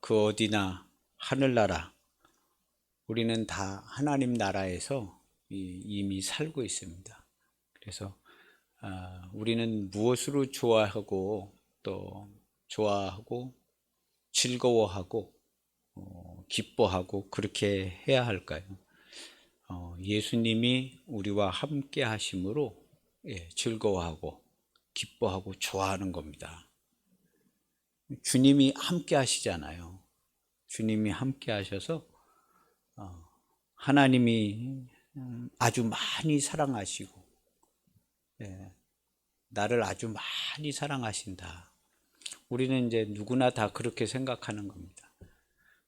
그 어디나 하늘나라, 우리는 다 하나님 나라에서 이미 살고 있습니다. 그래서 우리는 무엇으로 좋아하고 즐거워하고 기뻐하고 그렇게 해야 할까요? 예수님이 우리와 함께 하심으로 즐거워하고 기뻐하고 좋아하는 겁니다. 주님이 함께 하시잖아요. 주님이 함께 하셔서 하나님이 아주 많이 사랑하시고 나를 아주 많이 사랑하신다. 우리는 이제 누구나 다 그렇게 생각하는 겁니다.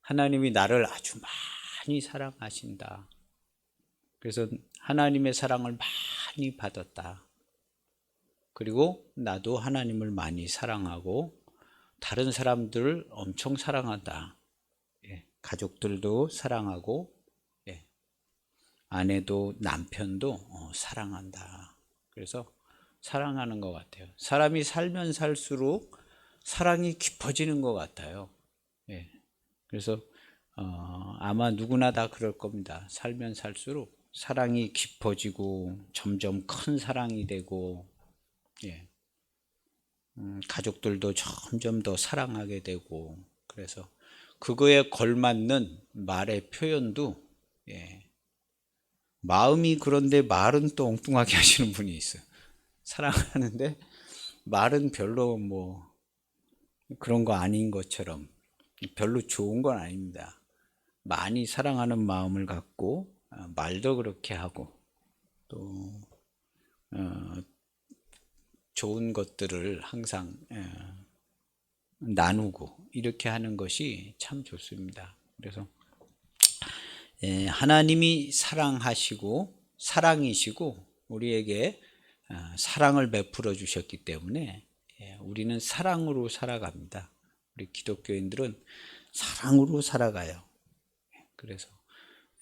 하나님이 나를 아주 많이 사랑하신다. 그래서 하나님의 사랑을 많이 받았다. 그리고 나도 하나님을 많이 사랑하고 다른 사람들을 엄청 사랑한다. 가족들도 사랑하고 아내도 남편도 사랑한다. 그래서 사랑하는 것 같아요. 사람이 살면 살수록 사랑이 깊어지는 것 같아요. 그래서 아마 누구나 다 그럴 겁니다. 살면 살수록 사랑이 깊어지고 점점 큰 사랑이 되고 가족들도 점점 더 사랑하게 되고, 그래서 그거에 걸맞는 말의 표현도 마음이 그런데 말은 또 엉뚱하게 하시는 분이 있어요. 사랑하는데 말은 별로 뭐 그런 거 아닌 것처럼 별로 좋은 건 아닙니다. 많이 사랑하는 마음을 갖고 말도 그렇게 하고 또 좋은 것들을 항상 나누고 이렇게 하는 것이 참 좋습니다. 그래서 하나님이 사랑하시고 사랑이시고 우리에게 사랑을 베풀어 주셨기 때문에 우리는 사랑으로 살아갑니다. 우리 기독교인들은 사랑으로 살아가요. 그래서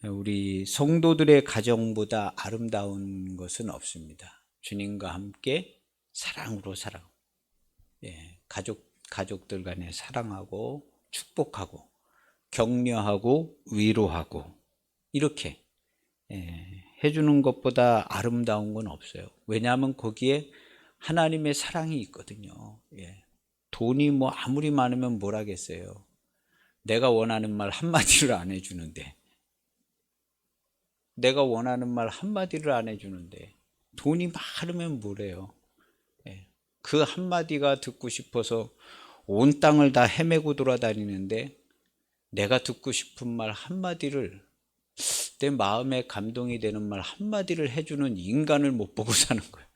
우리 성도들의 가정보다 아름다운 것은 없습니다. 주님과 함께 사랑으로 살아가고 가족들 간에 사랑하고 축복하고 격려하고 위로하고 이렇게 해주는 것보다 아름다운 건 없어요. 왜냐하면 거기에 하나님의 사랑이 있거든요. 돈이 뭐 아무리 많으면 뭘 하겠어요. 내가 원하는 말 한마디를 안 해주는데 돈이 많으면 뭐래요. 그 한마디가 듣고 싶어서 온 땅을 다 헤매고 돌아다니는데 내가 듣고 싶은 말 한마디를, 내 마음에 감동이 되는 말 한마디를 해주는 인간을 못 보고 사는 거예요.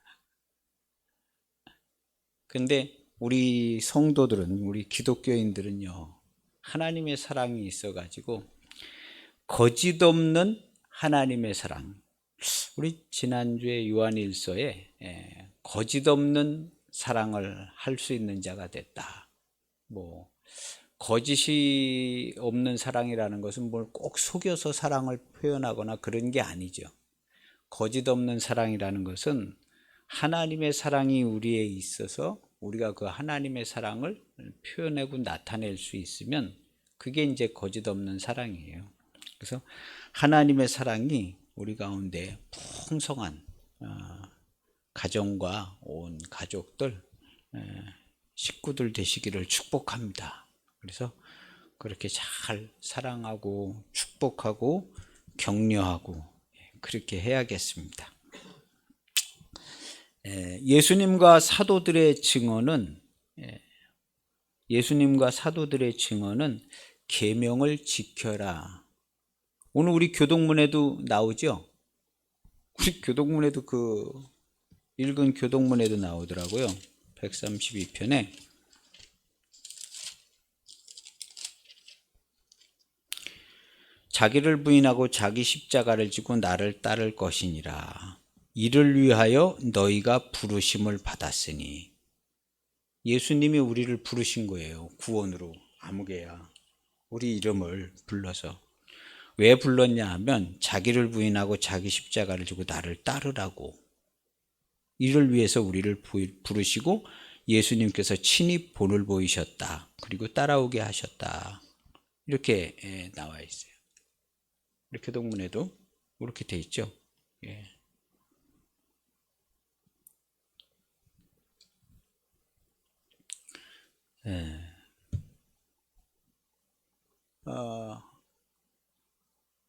근데 우리 성도들은, 우리 기독교인들은요, 하나님의 사랑이 있어가지고 거짓 없는 하나님의 사랑. 우리 지난주에 요한일서에 거짓 없는 사랑을 할 수 있는 자가 됐다. 뭐 거짓이 없는 사랑이라는 것은 뭘 꼭 속여서 사랑을 표현하거나 그런 게 아니죠. 거짓 없는 사랑이라는 것은 하나님의 사랑이 우리에 있어서 우리가 그 하나님의 사랑을 표현하고 나타낼 수 있으면 그게 이제 거짓 없는 사랑이에요. 그래서 하나님의 사랑이 우리 가운데 풍성한 가정과 온 가족들, 식구들 되시기를 축복합니다. 그래서 그렇게 잘 사랑하고 축복하고 격려하고 그렇게 해야겠습니다. 예수님과 사도들의 증언은 계명을 지켜라. 오늘 우리 교동문에도 나오죠. 우리 교동문에도 읽은 교동문에도 나오더라고요. 132편에 자기를 부인하고 자기 십자가를 지고 나를 따를 것이니라. 이를 위하여 너희가 부르심을 받았으니. 예수님이 우리를 부르신 거예요. 구원으로. 아무개야 우리 이름을 불러서. 왜 불렀냐 하면 자기를 부인하고 자기 십자가를 지고 나를 따르라고. 이를 위해서 우리를 부르시고 예수님께서 친히 본을 보이셨다. 그리고 따라오게 하셨다. 이렇게 나와 있어요. 이렇게 동문에도 이렇게 돼 있죠. 예.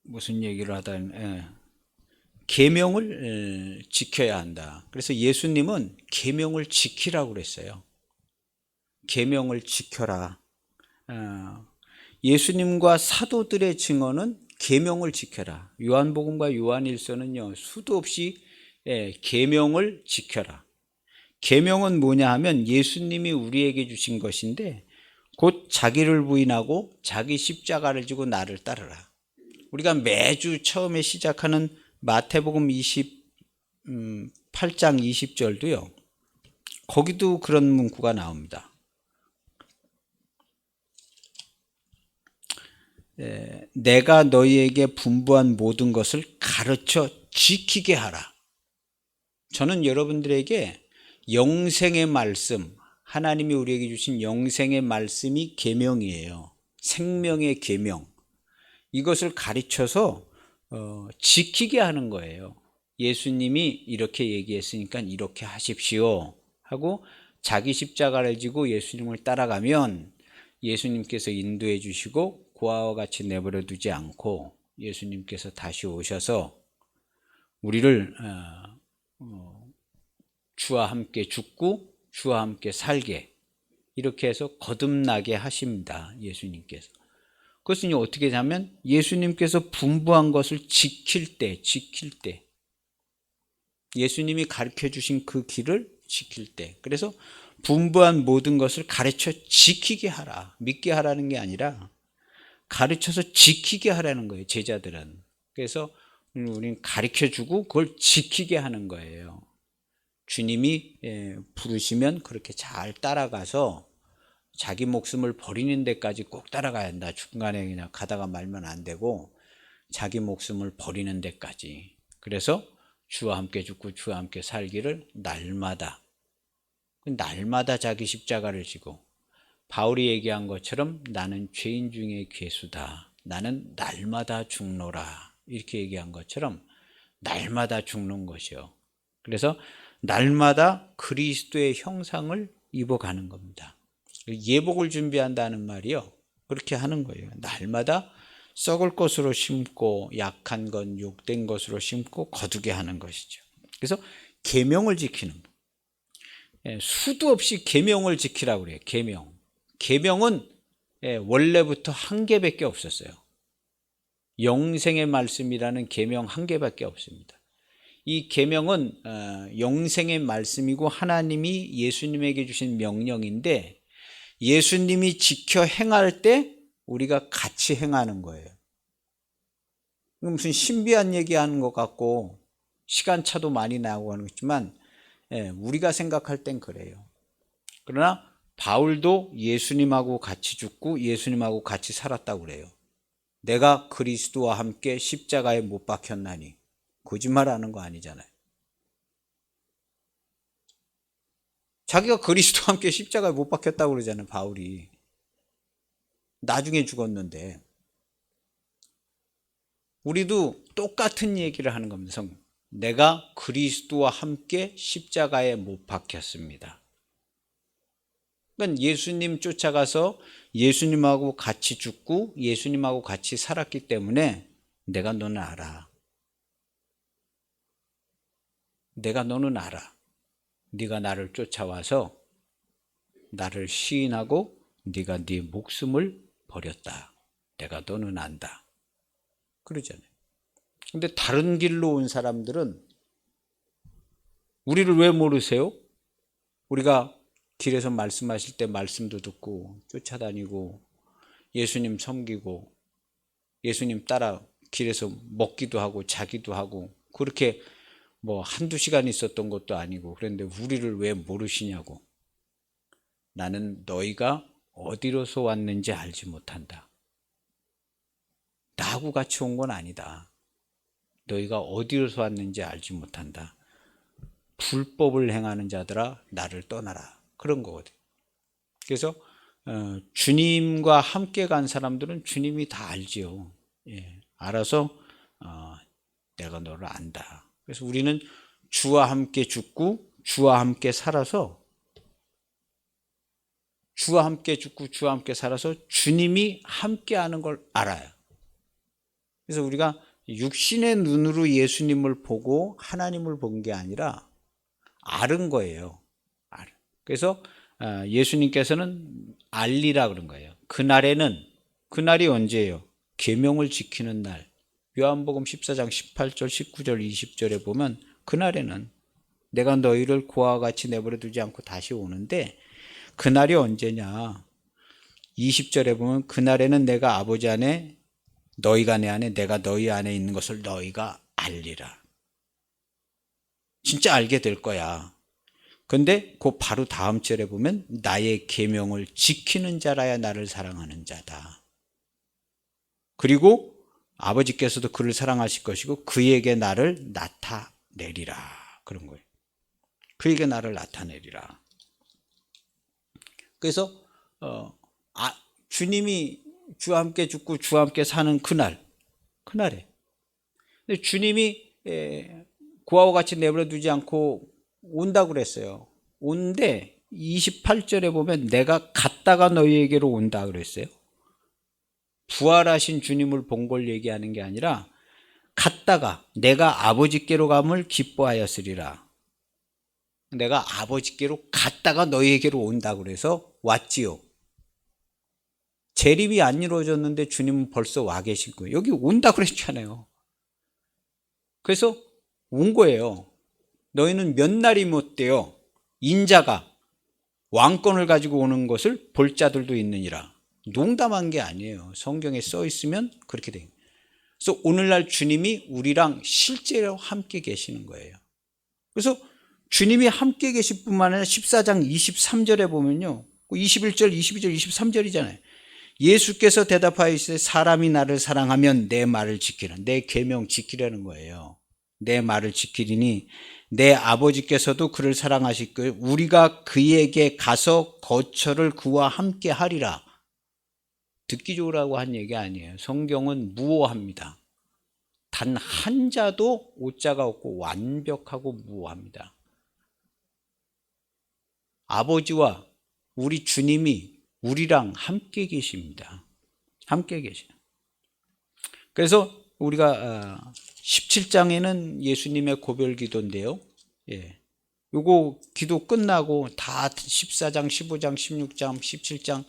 무슨 얘기를 하다 계명을 지켜야 한다. 그래서 예수님은 계명을 지키라고 그랬어요. 계명을 지켜라. 예수님과 사도들의 증언은 계명을 지켜라. 요한복음과 요한일서는요 수도 없이 계명을 지켜라. 계명은 뭐냐 하면 예수님이 우리에게 주신 것인데 곧 자기를 부인하고 자기 십자가를 지고 나를 따르라. 우리가 매주 처음에 시작하는 마태복음 28장 20절도요. 거기도 그런 문구가 나옵니다. 내가 너희에게 분부한 모든 것을 가르쳐 지키게 하라. 저는 여러분들에게 영생의 말씀, 하나님이 우리에게 주신 영생의 말씀이 계명이에요. 생명의 계명. 이것을 가르쳐서 지키게 하는 거예요. 예수님이 이렇게 얘기했으니까 이렇게 하십시오 하고 자기 십자가를 지고 예수님을 따라가면 예수님께서 인도해 주시고 고아와 같이 내버려 두지 않고 예수님께서 다시 오셔서 우리를 주와 함께 죽고 주와 함께 살게 이렇게 해서 거듭나게 하십니다. 예수님께서. 그것은 어떻게 하면 예수님께서 분부한 것을 지킬 때 예수님이 가르쳐 주신 그 길을 지킬 때, 그래서 분부한 모든 것을 가르쳐 지키게 하라. 믿게 하라는 게 아니라 가르쳐서 지키게 하라는 거예요. 제자들은. 그래서 우리는 가르쳐 주고 그걸 지키게 하는 거예요. 주님이 부르시면 그렇게 잘 따라가서 자기 목숨을 버리는 데까지 꼭 따라가야 한다. 중간에 그냥 가다가 말면 안 되고 자기 목숨을 버리는 데까지. 그래서 주와 함께 죽고 주와 함께 살기를 날마다 자기 십자가를 지고 바울이 얘기한 것처럼 나는 죄인 중에 괴수다. 나는 날마다 죽노라. 이렇게 얘기한 것처럼 날마다 죽는 것이요. 그래서 날마다 그리스도의 형상을 입어가는 겁니다. 예복을 준비한다는 말이요. 그렇게 하는 거예요. 날마다 썩을 것으로 심고 약한 건 욕된 것으로 심고 거두게 하는 것이죠. 그래서 계명을 지키는 거예요. 수도 없이 계명을 지키라고 그래요. 계명은 원래부터 한 개밖에 없었어요. 영생의 말씀이라는 계명 한 개밖에 없습니다. 이 계명은 영생의 말씀이고 하나님이 예수님에게 주신 명령인데 예수님이 지켜 행할 때 우리가 같이 행하는 거예요. 무슨 신비한 얘기하는 것 같고 시간차도 많이 나오고 하는 거지만 우리가 생각할 땐 그래요. 그러나 바울도 예수님하고 같이 죽고 예수님하고 같이 살았다고 그래요. 내가 그리스도와 함께 십자가에 못 박혔나니. 거짓말하는 거 아니잖아요. 자기가 그리스도와 함께 십자가에 못 박혔다고 그러잖아요. 바울이. 나중에 죽었는데. 우리도 똑같은 얘기를 하는 겁니다. 내가 그리스도와 함께 십자가에 못 박혔습니다. 그러니까 예수님 쫓아가서 예수님하고 같이 죽고 예수님하고 같이 살았기 때문에 내가 너는 알아. 내가 너는 알아. 네가 나를 쫓아와서 나를 시인하고 네가 네 목숨을 버렸다. 내가 너는 안다. 그러잖아요. 근데 다른 길로 온 사람들은 우리를 왜 모르세요? 우리가 길에서 말씀하실 때 말씀도 듣고 쫓아다니고 예수님 섬기고 예수님 따라 길에서 먹기도 하고 자기도 하고 그렇게 뭐 한두 시간 있었던 것도 아니고 그런데 우리를 왜 모르시냐고. 나는 너희가 어디로서 왔는지 알지 못한다. 나하고 같이 온 건 아니다. 너희가 어디로서 왔는지 알지 못한다. 불법을 행하는 자들아 나를 떠나라. 그런 거거든. 그래서 주님과 함께 간 사람들은 주님이 다 알지요. 예, 알아서 내가 너를 안다. 그래서 우리는 주와 함께 죽고 주와 함께 살아서 주와 함께 죽고 주와 함께 살아서 주님이 함께하는 걸 알아요. 그래서 우리가 육신의 눈으로 예수님을 보고 하나님을 본 게 아니라 아는 거예요. 그래서 예수님께서는 알리라 그런 거예요. 그날이 언제예요? 계명을 지키는 날. 요한복음 14장 18절, 19절, 20절에 보면 그날에는 내가 너희를 고아와 같이 내버려 두지 않고 다시 오는데 그날이 언제냐? 20절에 보면 그날에는 내가 아버지 안에 너희가 내 안에 내가 너희 안에 있는 것을 너희가 알리라. 진짜 알게 될 거야. 근데 그 바로 다음 절에 보면 나의 계명을 지키는 자라야 나를 사랑하는 자다. 그리고 아버지께서도 그를 사랑하실 것이고 그에게 나를 나타내리라. 그런 거예요. 그에게 나를 나타내리라. 그래서 주님이 주와 함께 죽고 주와 함께 사는 그날에 근데 주님이 고아와 같이 내버려 두지 않고 온다고 그랬어요. 온데 28절에 보면 내가 갔다가 너희에게로 온다 그랬어요. 부활하신 주님을 본 걸 얘기하는 게 아니라 갔다가 내가 아버지께로 감을 기뻐하였으리라. 내가 아버지께로 갔다가 너희에게로 온다 그래서 왔지요. 재림이 안 이루어졌는데 주님은 벌써 와 계신 거예요. 여기 온다 그랬잖아요. 그래서 온 거예요. 너희는 몇 날이 못되어 인자가 왕권을 가지고 오는 것을 볼 자들도 있느니라. 농담한 게 아니에요. 성경에 써 있으면 그렇게 돼요. 그래서 오늘날 주님이 우리랑 실제로 함께 계시는 거예요. 그래서 주님이 함께 계실 뿐만 아니라 14장 23절에 보면요. 21절, 22절, 23절이잖아요. 예수께서 대답하시되 사람이 나를 사랑하면 내 말을 지키라. 내 계명 지키라는 거예요. 내 말을 지키리니 내 아버지께서도 그를 사랑하실 거예요. 우리가 그에게 가서 거처를 그와 함께 하리라. 듣기 좋으라고 한 얘기 아니에요. 성경은 무오합니다. 단 한 자도 오자가 없고 완벽하고 무오합니다. 아버지와 우리 주님이 우리랑 함께 계십니다. 함께 계셔요. 그래서 우리가 17장에는 예수님의 고별 기도인데요. 예. 요거 기도 끝나고 다 14장, 15장, 16장, 17장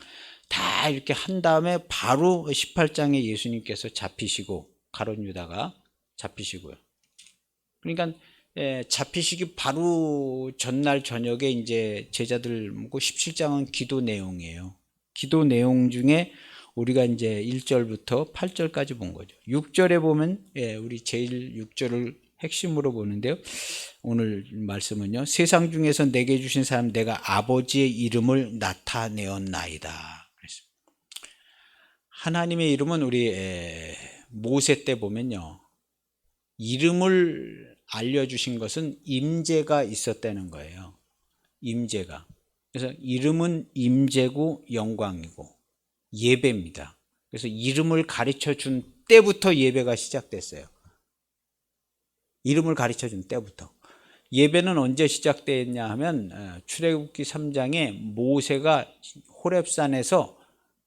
다 이렇게 한 다음에 바로 18장에 예수님께서 잡히시고 가룟 유다가 잡히시고요. 그러니까 잡히시기 바로 전날 저녁에 이제 제자들 묻고 17장은 기도 내용이에요. 기도 내용 중에 우리가 이제 1절부터 8절까지 본 거죠. 6절에 보면 우리 제일 6절을 핵심으로 보는데요. 오늘 말씀은요. 세상 중에서 내게 주신 사람 내가 아버지의 이름을 나타내었나이다. 하나님의 이름은 우리 모세 때 보면요. 이름을 알려주신 것은 임재가 있었다는 거예요. 임재가. 그래서 이름은 임재고 영광이고 예배입니다. 그래서 이름을 가르쳐 준 때부터 예배가 시작됐어요. 이름을 가르쳐 준 때부터. 예배는 언제 시작됐냐 하면 출애굽기 3장에 모세가 호렙산에서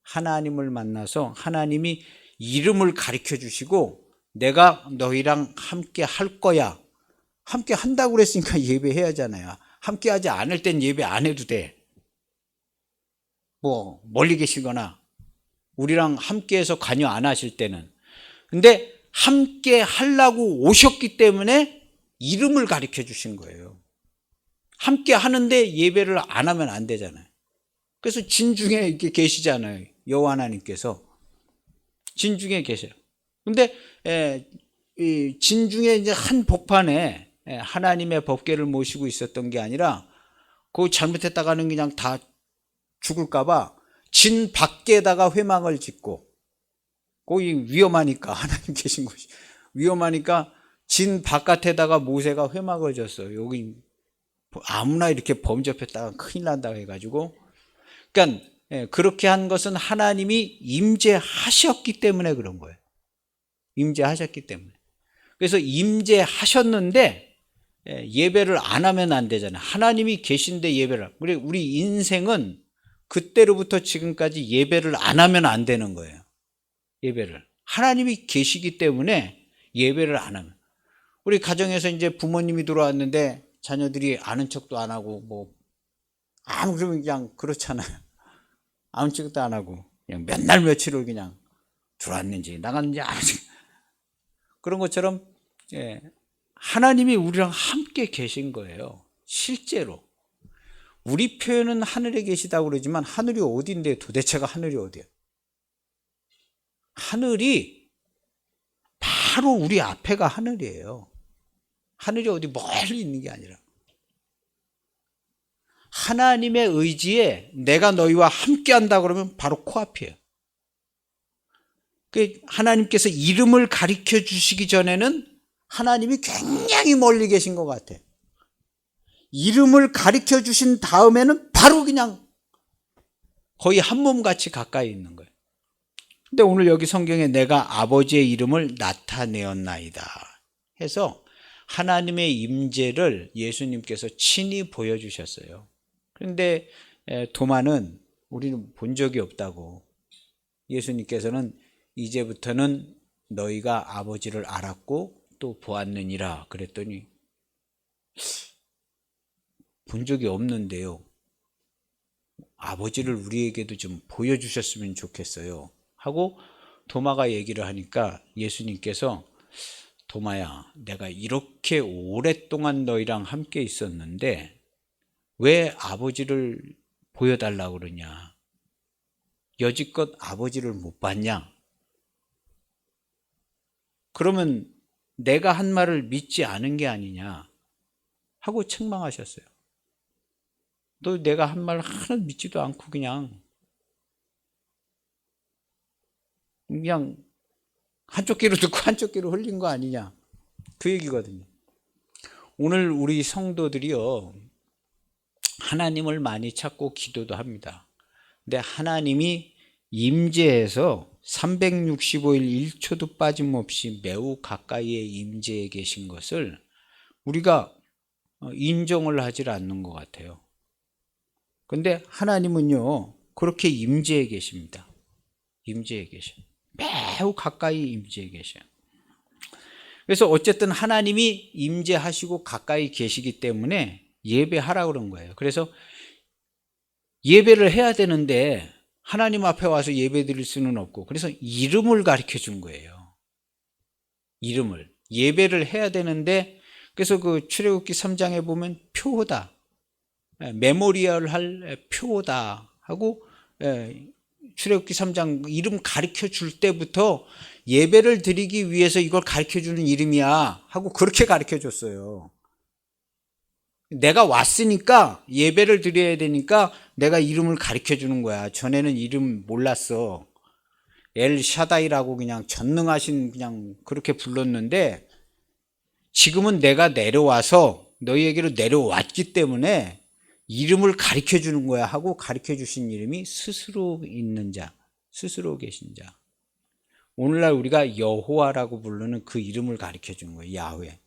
하나님을 만나서 하나님이 이름을 가르쳐 주시고 내가 너희랑 함께 할 거야. 함께 한다고 그랬으니까 예배해야 하잖아요. 함께 하지 않을 땐 예배 안 해도 돼. 뭐 멀리 계시거나 우리랑 함께해서 관여 안 하실 때는. 근데 함께 하려고 오셨기 때문에 이름을 가르쳐 주신 거예요. 함께 하는데 예배를 안 하면 안 되잖아요. 그래서 진중에 이렇게 계시잖아요. 여호와 하나님께서 진중에 계세요. 근데 이 진중에 이제 한 복판에 하나님의 법궤를 모시고 있었던 게 아니라 그 잘못했다가는 그냥 다 죽을까봐 진 밖에다가 회막을 짓고 거기 위험하니까 하나님 계신 곳이 위험하니까 진 바깥에다가 모세가 회막을 졌어요. 여기 아무나 이렇게 범접했다가 큰일 난다고 해가지고 그러니까 그렇게 한 것은 하나님이 임재하셨기 때문에 그런 거예요. 임재하셨기 때문에. 그래서 임재하셨는데 예배를 안 하면 안 되잖아요. 하나님이 계신데 예배를. 우리 인생은 그때로부터 지금까지 예배를 안 하면 안 되는 거예요. 예배를. 하나님이 계시기 때문에 예배를 안 하면. 우리 가정에서 이제 부모님이 들어왔는데 자녀들이 아는 척도 안 하고 그러면 그냥 그렇잖아요. 아무 척도 안 하고 그냥 몇 날 며칠을 그냥 들어왔는지 나갔는지 그런 것처럼 하나님이 우리랑 함께 계신 거예요. 실제로. 우리 표현은 하늘에 계시다고 그러지만 하늘이 어딘데 도대체가 하늘이 어디야? 하늘이 바로 우리 앞에가 하늘이에요. 하늘이 어디 멀리 있는 게 아니라 하나님의 의지에 내가 너희와 함께 한다 그러면 바로 코앞이에요. 하나님께서 이름을 가르쳐 주시기 전에는 하나님이 굉장히 멀리 계신 것 같아. 이름을 가르쳐 주신 다음에는 바로 그냥 거의 한 몸같이 가까이 있는 거예요. 근데 오늘 여기 성경에 내가 아버지의 이름을 나타내었나이다 해서 하나님의 임재를 예수님께서 친히 보여주셨어요. 그런데 도마는 우리는 본 적이 없다고. 예수님께서는 이제부터는 너희가 아버지를 알았고 또 보았느니라 그랬더니 본 적이 없는데요. 아버지를 우리에게도 좀 보여주셨으면 좋겠어요 하고 도마가 얘기를 하니까 예수님께서 도마야, 내가 이렇게 오랫동안 너희랑 함께 있었는데 왜 아버지를 보여달라고 그러냐? 여지껏 아버지를 못 봤냐? 그러면 내가 한 말을 믿지 않은 게 아니냐? 하고 책망하셨어요. 너 내가 한 말 하나 믿지도 않고 그냥 한쪽 귀로 듣고 한쪽 귀로 흘린 거 아니냐? 그 얘기거든요. 오늘 우리 성도들이요, 하나님을 많이 찾고 기도도 합니다. 근데 하나님이 임재해서 365일 1초도 빠짐없이 매우 가까이에 임재해 계신 것을 우리가 인정을 하질 않는 것 같아요. 근데 하나님은요, 그렇게 임재해 계십니다. 임재해 계셔. 매우 가까이 임재해 계셔요. 그래서 어쨌든 하나님이 임재하시고 가까이 계시기 때문에 예배하라고 그런 거예요. 그래서 예배를 해야 되는데 하나님 앞에 와서 예배 드릴 수는 없고, 그래서 이름을 가르쳐 준 거예요. 이름을. 예배를 해야 되는데, 그래서 그 출애굽기 3장에 보면 표다, 메모리얼 할 표다 하고, 출애굽기 3장 이름 가르쳐 줄 때부터 예배를 드리기 위해서 이걸 가르쳐 주는 이름이야 하고 그렇게 가르쳐 줬어요. 내가 왔으니까 예배를 드려야 되니까 내가 이름을 가르쳐 주는 거야. 전에는 이름 몰랐어. 엘 샤다이라고 그냥 전능하신 그냥 그렇게 불렀는데, 지금은 내가 내려와서 너희에게로 내려왔기 때문에 이름을 가르쳐 주는 거야 하고 가르쳐 주신 이름이 스스로 있는 자, 스스로 계신 자. 오늘날 우리가 여호와라고 부르는 그 이름을 가르쳐 준 거예요. 야훼.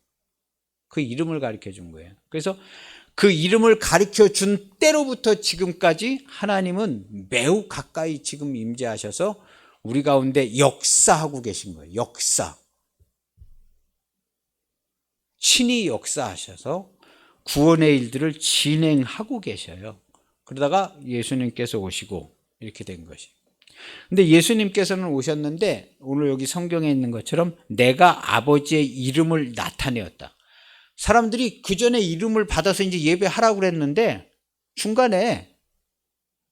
그 이름을 가르쳐 준 거예요. 그래서 그 이름을 가르쳐 준 때로부터 지금까지 하나님은 매우 가까이 지금 임재하셔서 우리 가운데 역사하고 계신 거예요. 역사. 친히 역사하셔서 구원의 일들을 진행하고 계셔요. 그러다가 예수님께서 오시고 이렇게 된 것이. 근데 예수님께서는 오셨는데 오늘 여기 성경에 있는 것처럼 내가 아버지의 이름을 나타내었다. 사람들이 그 전에 이름을 받아서 이제 예배하라고 그랬는데 중간에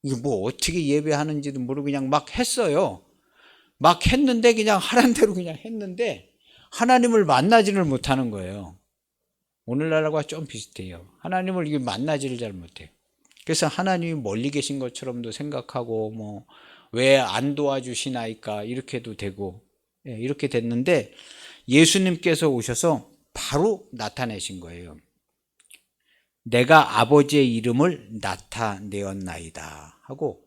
이거 뭐 어떻게 예배하는지도 모르고 그냥 막 했어요. 막 했는데 그냥 하란 대로 그냥 했는데 하나님을 만나지를 못하는 거예요. 오늘날과 좀 비슷해요. 하나님을 이게 만나지를 잘 못해요. 그래서 하나님이 멀리 계신 것처럼도 생각하고 뭐 왜 안 도와주시나이까 이렇게도 되고 이렇게 됐는데 예수님께서 오셔서 바로 나타내신 거예요. 내가 아버지의 이름을 나타내었나이다 하고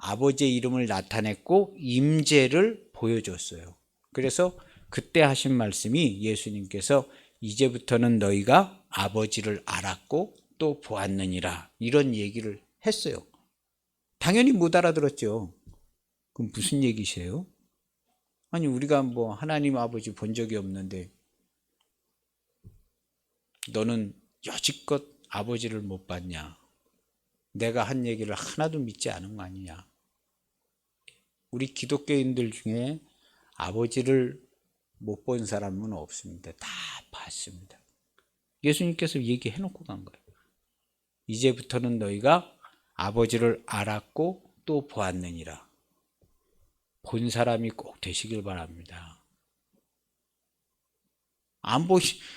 아버지의 이름을 나타냈고 임재를 보여줬어요. 그래서 그때 하신 말씀이 예수님께서 이제부터는 너희가 아버지를 알았고 또 보았느니라, 이런 얘기를 했어요. 당연히 못 알아들었죠. 그럼 무슨 얘기세요? 아니, 우리가 뭐 하나님 아버지 본 적이 없는데 너는 여지껏 아버지를 못 봤냐? 내가 한 얘기를 하나도 믿지 않은 거 아니냐? 우리 기독교인들 중에 아버지를 못 본 사람은 없습니다. 다 봤습니다. 예수님께서 얘기해 놓고 간 거예요. 이제부터는 너희가 아버지를 알았고 또 보았느니라. 본 사람이 꼭 되시길 바랍니다.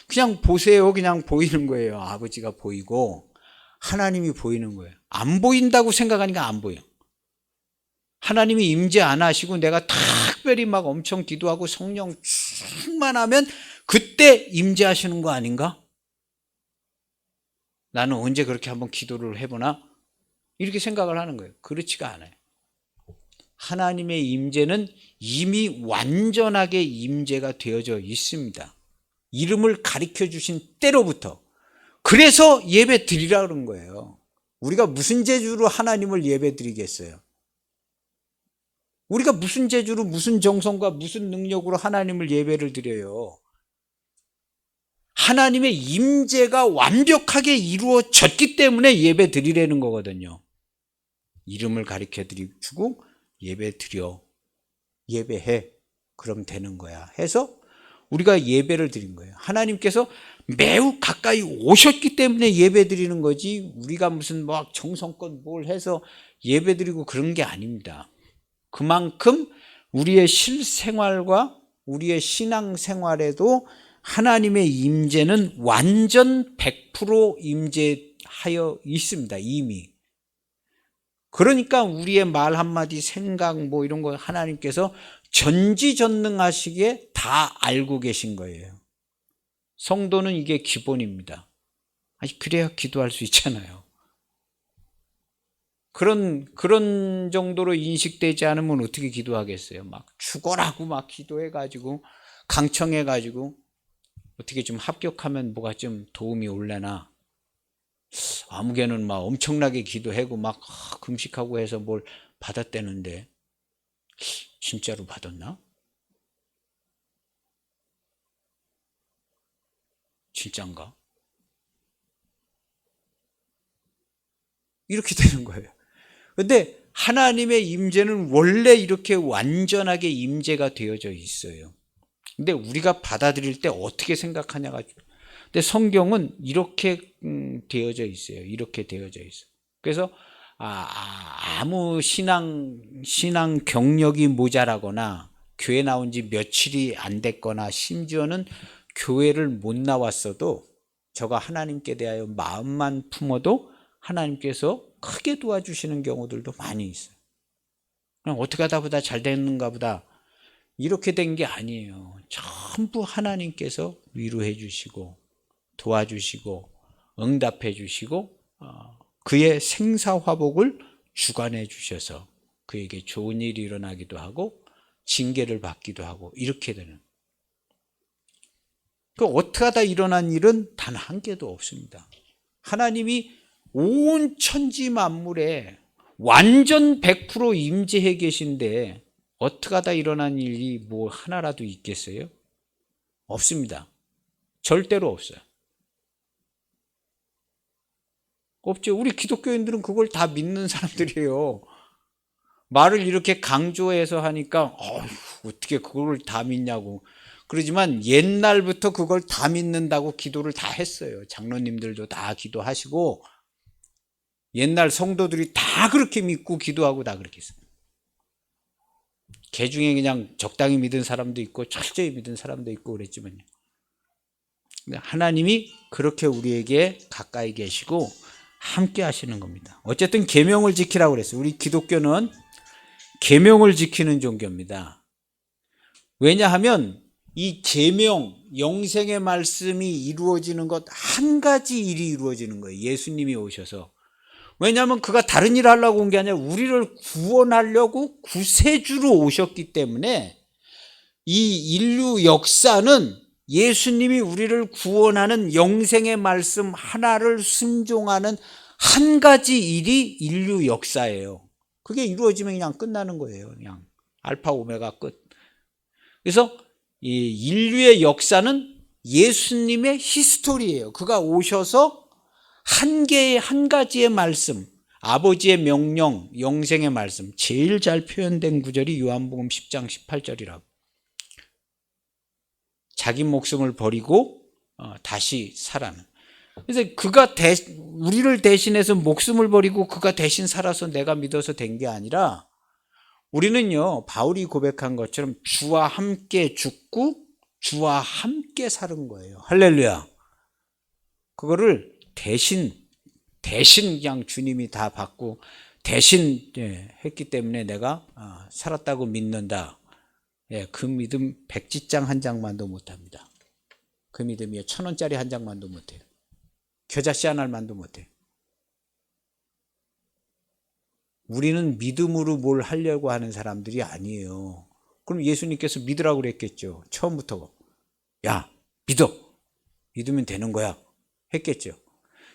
그냥 보세요. 그냥 보이는 거예요. 아버지가 보이고 하나님이 보이는 거예요. 안 보인다고 생각하니까 안 보여. 하나님이 임재 안 하시고 내가 특별히 막 엄청 기도하고 성령 충만하면 그때 임재하시는 거 아닌가? 나는 언제 그렇게 한번 기도를 해보나? 이렇게 생각을 하는 거예요. 그렇지가 않아요. 하나님의 임재는 이미 완전하게 임재가 되어져 있습니다. 이름을 가리켜 주신 때로부터. 그래서 예배 드리라 그런 거예요. 우리가 무슨 재주로 하나님을 예배 드리겠어요? 우리가 무슨 재주로, 무슨 정성과 무슨 능력으로 하나님을 예배를 드려요? 하나님의 임재가 완벽하게 이루어졌기 때문에 예배 드리라는 거거든요. 이름을 가리켜 주고 예배 드려, 예배해, 그럼 되는 거야 해서 우리가 예배를 드린 거예요. 하나님께서 매우 가까이 오셨기 때문에 예배 드리는 거지, 우리가 무슨 막 정성껏 뭘 해서 예배 드리고 그런 게 아닙니다. 그만큼 우리의 실생활과 우리의 신앙생활에도 하나님의 임재는 완전 100% 임재하여 있습니다. 이미. 그러니까 우리의 말 한마디, 생각 뭐 이런 거 하나님께서 전지전능하시기에 다 알고 계신 거예요. 성도는 이게 기본입니다. 아니, 그래야 기도할 수 있잖아요. 그런 정도로 인식되지 않으면 어떻게 기도하겠어요? 막 죽어라고 막 기도해가지고 강청해가지고 어떻게 좀 합격하면 뭐가 좀 도움이 올래나? 아무개는 막 엄청나게 기도하고 막 금식하고 해서 뭘 받았대는데 진짜로 받았나? 진짠가? 이렇게 되는 거예요. 근데 하나님의 임재는 원래 이렇게 완전하게 임재가 되어져 있어요. 근데 우리가 받아들일 때 어떻게 생각하냐가. 근데 성경은 이렇게 되어져 있어요. 이렇게 되어져 있어요. 그래서 아무 신앙 경력이 모자라거나 교회 나온 지 며칠이 안 됐거나 심지어는 교회를 못 나왔어도 저가 하나님께 대하여 마음만 품어도 하나님께서 크게 도와주시는 경우들도 많이 있어요. 그냥 어떻게 하다 보다 잘 됐는가 보다 이렇게 된 게 아니에요. 전부 하나님께서 위로해 주시고 도와주시고 응답해 주시고 그의 생사화복을 주관해 주셔서 그에게 좋은 일이 일어나기도 하고 징계를 받기도 하고 이렇게 되는. 그 어떻게 하다 일어난 일은 단 한 개도 없습니다. 하나님이 온 천지 만물에 완전 100% 임재해 계신데 어떻게 하다 일어난 일이 뭐 하나라도 있겠어요? 없습니다. 절대로 없어요. 없죠. 우리 기독교인들은 그걸 다 믿는 사람들이에요. 말을 이렇게 강조해서 하니까 어떻게 그걸 다 믿냐고. 그러지만 옛날부터 그걸 다 믿는다고 기도를 다 했어요. 장로님들도 다 기도하시고 옛날 성도들이 다 그렇게 믿고 기도하고 다 그렇게 했어요. 개 중에 그냥 적당히 믿은 사람도 있고 철저히 믿은 사람도 있고 그랬지만요. 하나님이 그렇게 우리에게 가까이 계시고 함께 하시는 겁니다. 어쨌든 계명을 지키라고 그랬어요. 우리 기독교는 계명을 지키는 종교입니다. 왜냐하면 이 계명, 영생의 말씀이 이루어지는 것 한 가지 일이 이루어지는 거예요. 예수님이 오셔서 왜냐하면 그가 다른 일을 하려고 온 게 아니라 우리를 구원하려고 구세주로 오셨기 때문에 이 인류 역사는 예수님이 우리를 구원하는 영생의 말씀 하나를 순종하는 한 가지 일이 인류 역사예요. 그게 이루어지면 그냥 끝나는 거예요. 그냥 알파 오메가 끝. 그래서 이 인류의 역사는 예수님의 히스토리예요. 그가 오셔서 한 가지의 말씀, 아버지의 명령, 영생의 말씀, 제일 잘 표현된 구절이 요한복음 10장 18절이라고. 자기 목숨을 버리고 다시 살아는. 그래서 그가 우리를 대신해서 목숨을 버리고 그가 대신 살아서 내가 믿어서 된 게 아니라, 우리는요, 바울이 고백한 것처럼 주와 함께 죽고 주와 함께 사는 거예요. 할렐루야. 그거를 대신 그냥 주님이 다 받고 대신 했기 때문에 내가 살았다고 믿는다. 그 믿음 백지장 한 장만도 못합니다. 그 믿음이요, 1,000원짜리 한 장만도 못해요. 겨자씨 한 알만도 못해요. 우리는 믿음으로 뭘 하려고 하는 사람들이 아니에요. 그럼 예수님께서 믿으라고 그랬겠죠. 처음부터. 야, 믿으면 되는 거야 했겠죠.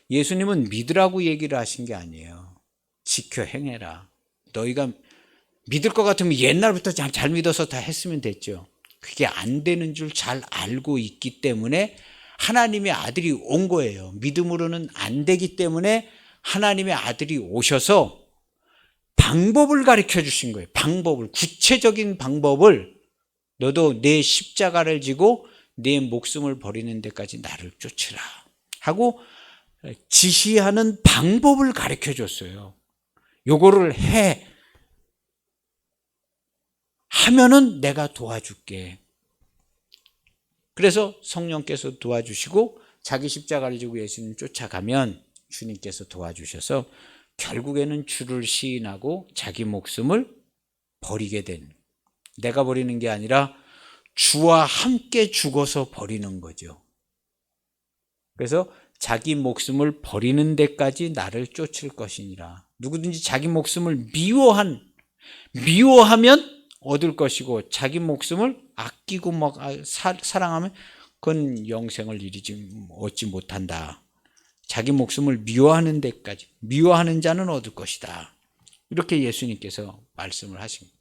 예수님은 믿으라고 얘기를 하신 게 아니에요. 지켜 행해라. 너희가 믿을 것 같으면 옛날부터 잘 믿어서 다 했으면 됐죠. 그게 안 되는 줄 잘 알고 있기 때문에 하나님의 아들이 온 거예요. 믿음으로는 안 되기 때문에 하나님의 아들이 오셔서 방법을 가르쳐 주신 거예요. 구체적인 방법을, 너도 내 십자가를 지고 내 목숨을 버리는 데까지 나를 쫓으라 하고 지시하는 방법을 가르쳐 줬어요. 요거를 하면은 내가 도와줄게. 그래서 성령께서 도와주시고 자기 십자가를 지고 예수님 쫓아가면 주님께서 도와주셔서 결국에는 주를 시인하고 자기 목숨을 버리게 된, 내가 버리는 게 아니라 주와 함께 죽어서 버리는 거죠. 그래서 자기 목숨을 버리는 데까지 나를 쫓을 것이니라. 누구든지 자기 목숨을 미워하면 얻을 것이고, 자기 목숨을 아끼고 사랑하면 그건 영생을 얻지 못한다. 자기 목숨을 미워하는 데까지, 미워하는 자는 얻을 것이다. 이렇게 예수님께서 말씀을 하신 거예요.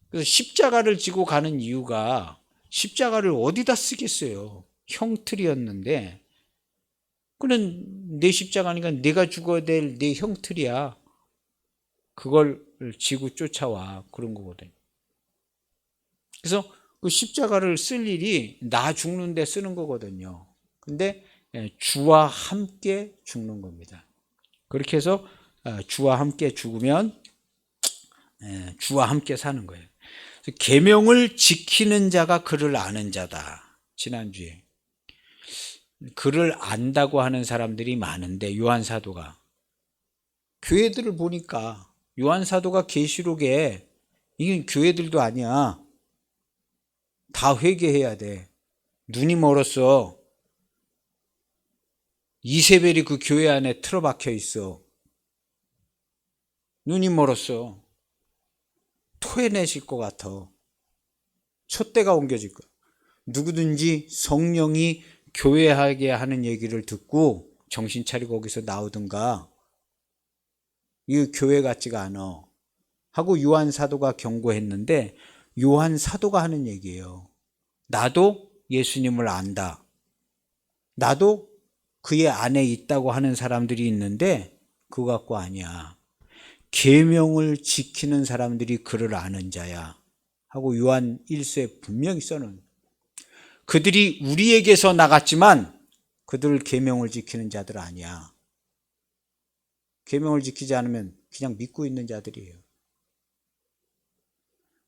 그래서 십자가를 지고 가는 이유가, 십자가를 어디다 쓰겠어요? 형틀이었는데, 그는 내 십자가니까 내가 죽어야 될 내 형틀이야. 그걸 지고 쫓아와. 그런 거거든요. 그래서 그 십자가를 쓸 일이 나 죽는데 쓰는 거거든요. 근데 주와 함께 죽는 겁니다. 그렇게 해서 주와 함께 죽으면 주와 함께 사는 거예요. 계명을 지키는 자가 그를 아는 자다. 지난주에 그를 안다고 하는 사람들이 많은데, 요한 사도가, 교회들을 보니까 요한 사도가 계시록에, 이건 교회들도 아니야, 다 회개해야 돼. 눈이 멀었어. 이세벨이 그 교회 안에 틀어박혀 있어. 눈이 멀었어. 토해내실 것 같아. 촛대가 옮겨질 거야. 누구든지 성령이 교회하게 하는 얘기를 듣고 정신 차리고 거기서 나오든가, 이 교회 같지가 않아 하고 요한 사도가 경고했는데, 요한 사도가 하는 얘기예요. 나도 예수님을 안다. 나도 그의 안에 있다고 하는 사람들이 있는데 그거 갖고 아니야. 계명을 지키는 사람들이 그를 아는 자야 하고 요한 1서에 분명히 써놓은. 그들이 우리에게서 나갔지만 그들 계명을 지키는 자들 아니야. 계명을 지키지 않으면 그냥 믿고 있는 자들이에요.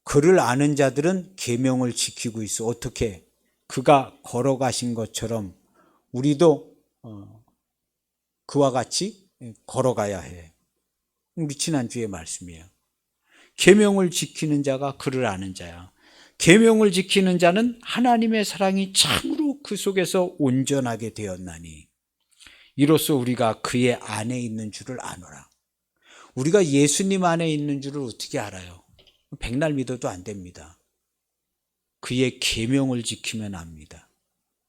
그를 아는 자들은 계명을 지키고 있어. 어떻게? 그가 걸어가신 것처럼 우리도 그와 같이 걸어가야 해. 지난주의 말씀이에요. 계명을 지키는 자가 그를 아는 자야. 계명을 지키는 자는 하나님의 사랑이 참으로 그 속에서 온전하게 되었나니. 이로써 우리가 그의 안에 있는 줄을 아노라. 우리가 예수님 안에 있는 줄을 어떻게 알아요? 백날 믿어도 안 됩니다. 그의 계명을 지키면 압니다.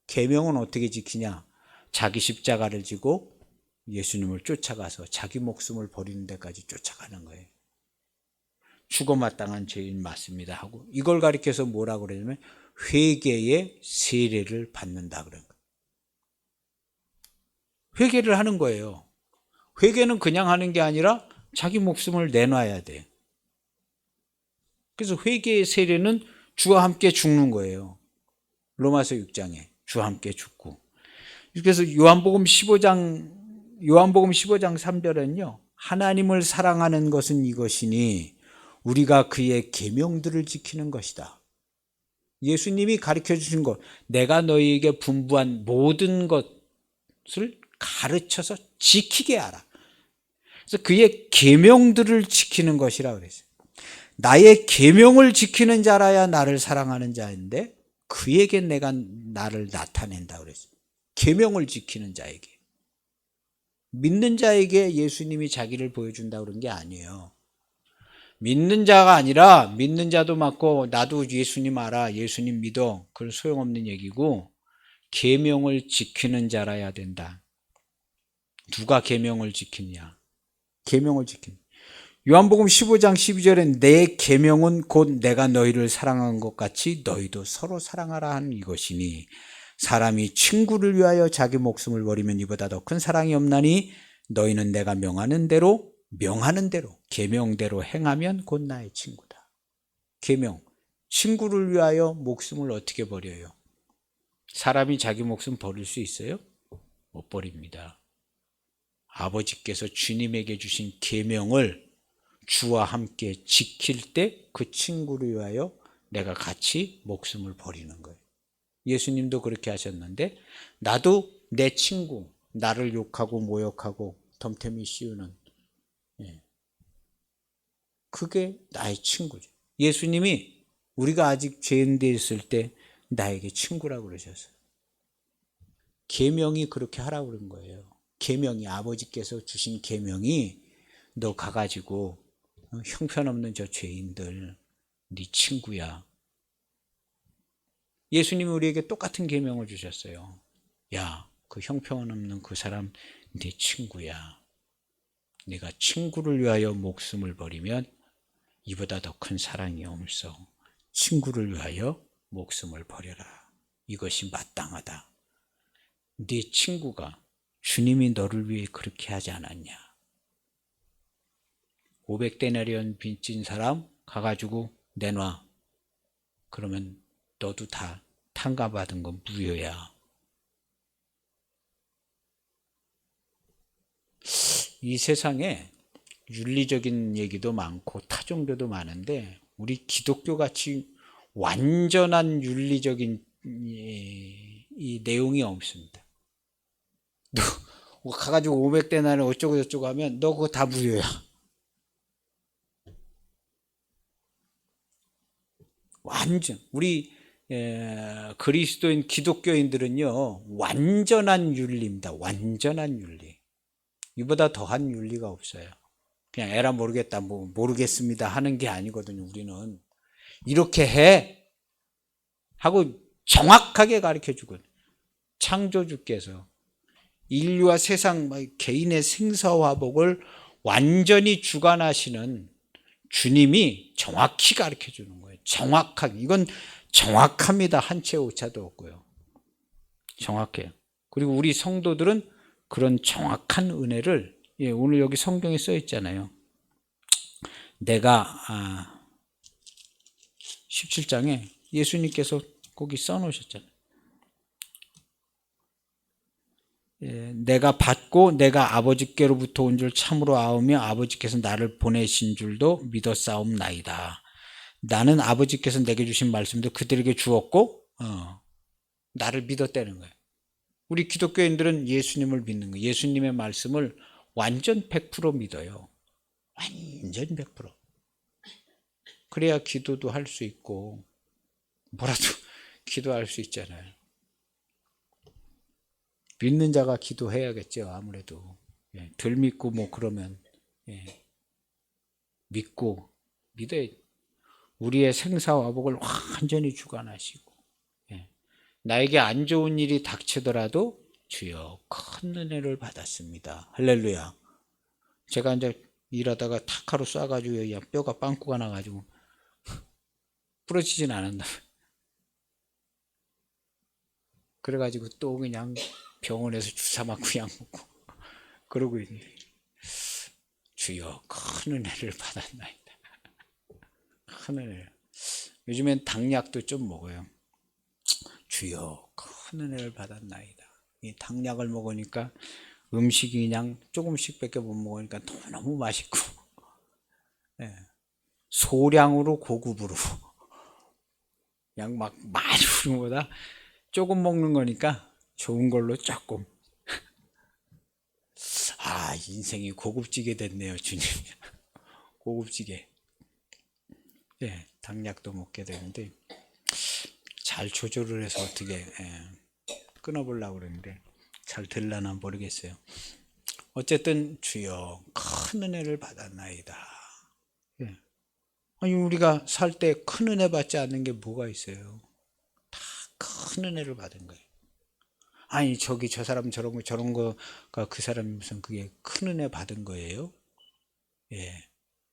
계명은 어떻게 지키냐? 자기 십자가를 지고 예수님을 쫓아가서 자기 목숨을 버리는 데까지 쫓아가는 거예요. 죽어 마땅한 죄인 맞습니다 하고, 이걸 가리켜서 뭐라고 그러냐면 회개의 세례를 받는다 그런 거예요. 회개를 하는 거예요. 회개는 그냥 하는 게 아니라 자기 목숨을 내놔야 돼. 그래서 회개의 세례는 주와 함께 죽는 거예요. 로마서 6장에 주와 함께 죽고. 그래서 요한복음 15장 3절은요. 하나님을 사랑하는 것은 이것이니 우리가 그의 계명들을 지키는 것이다. 예수님이 가르쳐 주신 것, 내가 너희에게 분부한 모든 것을 가르쳐서 지키게 하라. 그래서 그의 계명들을 지키는 것이라 그랬어요. 나의 계명을 지키는 자라야 나를 사랑하는 자인데 그에게 내가 나를 나타낸다 그랬어요. 계명을 지키는 자에게. 믿는 자에게 예수님이 자기를 보여준다 그런 게 아니에요. 믿는 자가 아니라 믿는 자도 맞고 나도 예수님 알아, 예수님 믿어, 그건 소용없는 얘기고 계명을 지키는 자라야 된다. 누가 계명을 지키냐? 계명을 지키는. 요한복음 15장 12절에 내 계명은 곧 내가 너희를 사랑한 것 같이 너희도 서로 사랑하라 하는 이것이니 사람이 친구를 위하여 자기 목숨을 버리면 이보다 더 큰 사랑이 없나니 너희는 내가 명하는 대로 계명대로 행하면 곧 나의 친구다. 계명. 친구를 위하여 목숨을 어떻게 버려요? 사람이 자기 목숨 버릴 수 있어요? 못 버립니다. 아버지께서 주님에게 주신 계명을 주와 함께 지킬 때 그 친구를 위하여 내가 같이 목숨을 버리는 거예요. 예수님도 그렇게 하셨는데 나도 내 친구, 나를 욕하고 모욕하고 덤태미 씌우는, 그게 나의 친구죠. 예수님이 우리가 아직 죄인되어 있을 때 나에게 친구라고 그러셨어요. 계명이 그렇게 하라고 그런 거예요. 계명이, 아버지께서 주신 계명이 너 가가지고 형편없는 저 죄인들 네 친구야. 예수님이 우리에게 똑같은 계명을 주셨어요. 야, 그 형편없는 그 사람 네 친구야. 네가 친구를 위하여 목숨을 버리면 이보다 더 큰 사랑이 없어. 친구를 위하여 목숨을 버려라. 이것이 마땅하다. 네 친구가 주님이 너를 위해 그렇게 하지 않았냐. 500데나리온 빚진 사람 가가지고 내놔. 그러면 너도 다 탕감받은 건 무효야. 이 세상에 윤리적인 얘기도 많고 타종교도 많은데 우리 기독교같이 완전한 윤리적인 이 내용이 없습니다. 너 가가지고 500데나리온 어쩌고 저쩌고 하면 너 그거 다 무효야. 완전 우리 그리스도인 기독교인들은요 완전한 윤리입니다. 완전한 윤리. 이보다 더한 윤리가 없어요. 그냥 에라 모르겠다, 뭐 모르겠습니다 하는 게 아니거든요. 우리는 이렇게 해 하고 정확하게 가르쳐 주거든요. 창조주께서 인류와 세상 개인의 생사화복을 완전히 주관하시는 주님이 정확히 가르쳐 주는 거예요. 정확하게. 이건 정확합니다. 한 채 오차도 없고요. 정확해요. 그리고 우리 성도들은 그런 정확한 은혜를, 오늘 여기 성경에 써 있잖아요. 내가 17장에 예수님께서 거기 써 놓으셨잖아요. 내가 받고 내가 아버지께로부터 온 줄 참으로 아오며 아버지께서 나를 보내신 줄도 믿어 싸움나이다. 나는 아버지께서 내게 주신 말씀도 그들에게 주었고 나를 믿었다는 거예요. 우리 기독교인들은 예수님을 믿는 거예요. 예수님의 말씀을 완전 100% 믿어요. 완전 100%. 그래야 기도도 할 수 있고 뭐라도 기도할 수 있잖아요. 믿는 자가 기도해야겠죠. 아무래도 덜 믿고 뭐 그러면 믿고 믿어야 우리의 생사화복을 완전히 주관하시고 나에게 안 좋은 일이 닥치더라도 주여 큰 은혜를 받았습니다. 할렐루야. 제가 이제 일하다가 탁 하루 쏴가지고 그냥 뼈가 빵꾸가 나가지고 부러지진 않았나. 그래가지고 또 그냥 병원에서 주사 맞고 약 먹고 그러고 있네. 주여 큰 은혜를 받았나이다. 큰 은혜. 요즘엔 당약도 좀 먹어요. 주여 큰 은혜를 받았나이다. 이 당약을 먹으니까 음식이 그냥 조금씩밖에 못 먹으니까 너무 맛있고 소량으로 고급으로 그냥 막 많이 먹는 것보다 조금 먹는 거니까 좋은 걸로 조금. 아, 인생이 고급지게 됐네요, 주님. 고급지게. 당약도 먹게 되는데 잘 조절을 해서 어떻게 끊어보려고 그러는데 잘 될라나 모르겠어요. 어쨌든 주여 큰 은혜를 받았나이다. 아니 우리가 살 때 큰 은혜 받지 않는 게 뭐가 있어요? 다 큰 은혜를 받은 거예요. 아니 저기 저 사람 저런 거 저런 거가 그 사람이 무슨 그게 큰 은혜 받은 거예요?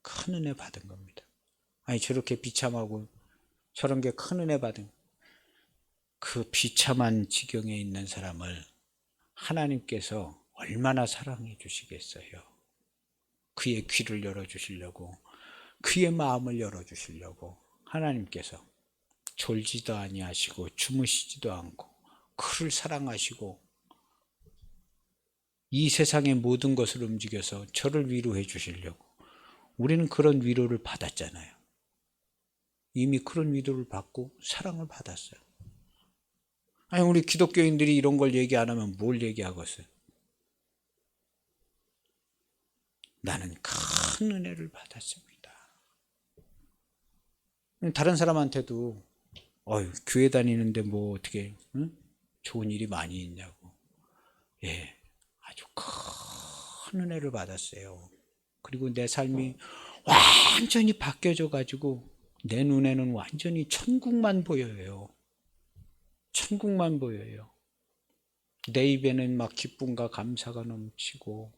큰 은혜 받은 겁니다. 아니 저렇게 비참하고 저런 게 큰 은혜 받은 그 비참한 지경에 있는 사람을 하나님께서 얼마나 사랑해 주시겠어요? 그의 귀를 열어주시려고 그의 마음을 열어주시려고 하나님께서 졸지도 아니하시고 주무시지도 않고 그를 사랑하시고 이 세상의 모든 것을 움직여서 저를 위로해 주시려고 우리는 그런 위로를 받았잖아요. 이미 그런 위로를 받고 사랑을 받았어요. 아니 우리 기독교인들이 이런 걸 얘기 안 하면 뭘 얘기하겠어요? 나는 큰 은혜를 받았습니다. 다른 사람한테도 교회 다니는데 뭐 어떻게 좋은 일이 많이 있냐고. 아주 큰 은혜를 받았어요. 그리고 내 삶이 완전히 바뀌어져 가지고 내 눈에는 완전히 천국만 보여요. 천국만 보여요. 내 입에는 막 기쁨과 감사가 넘치고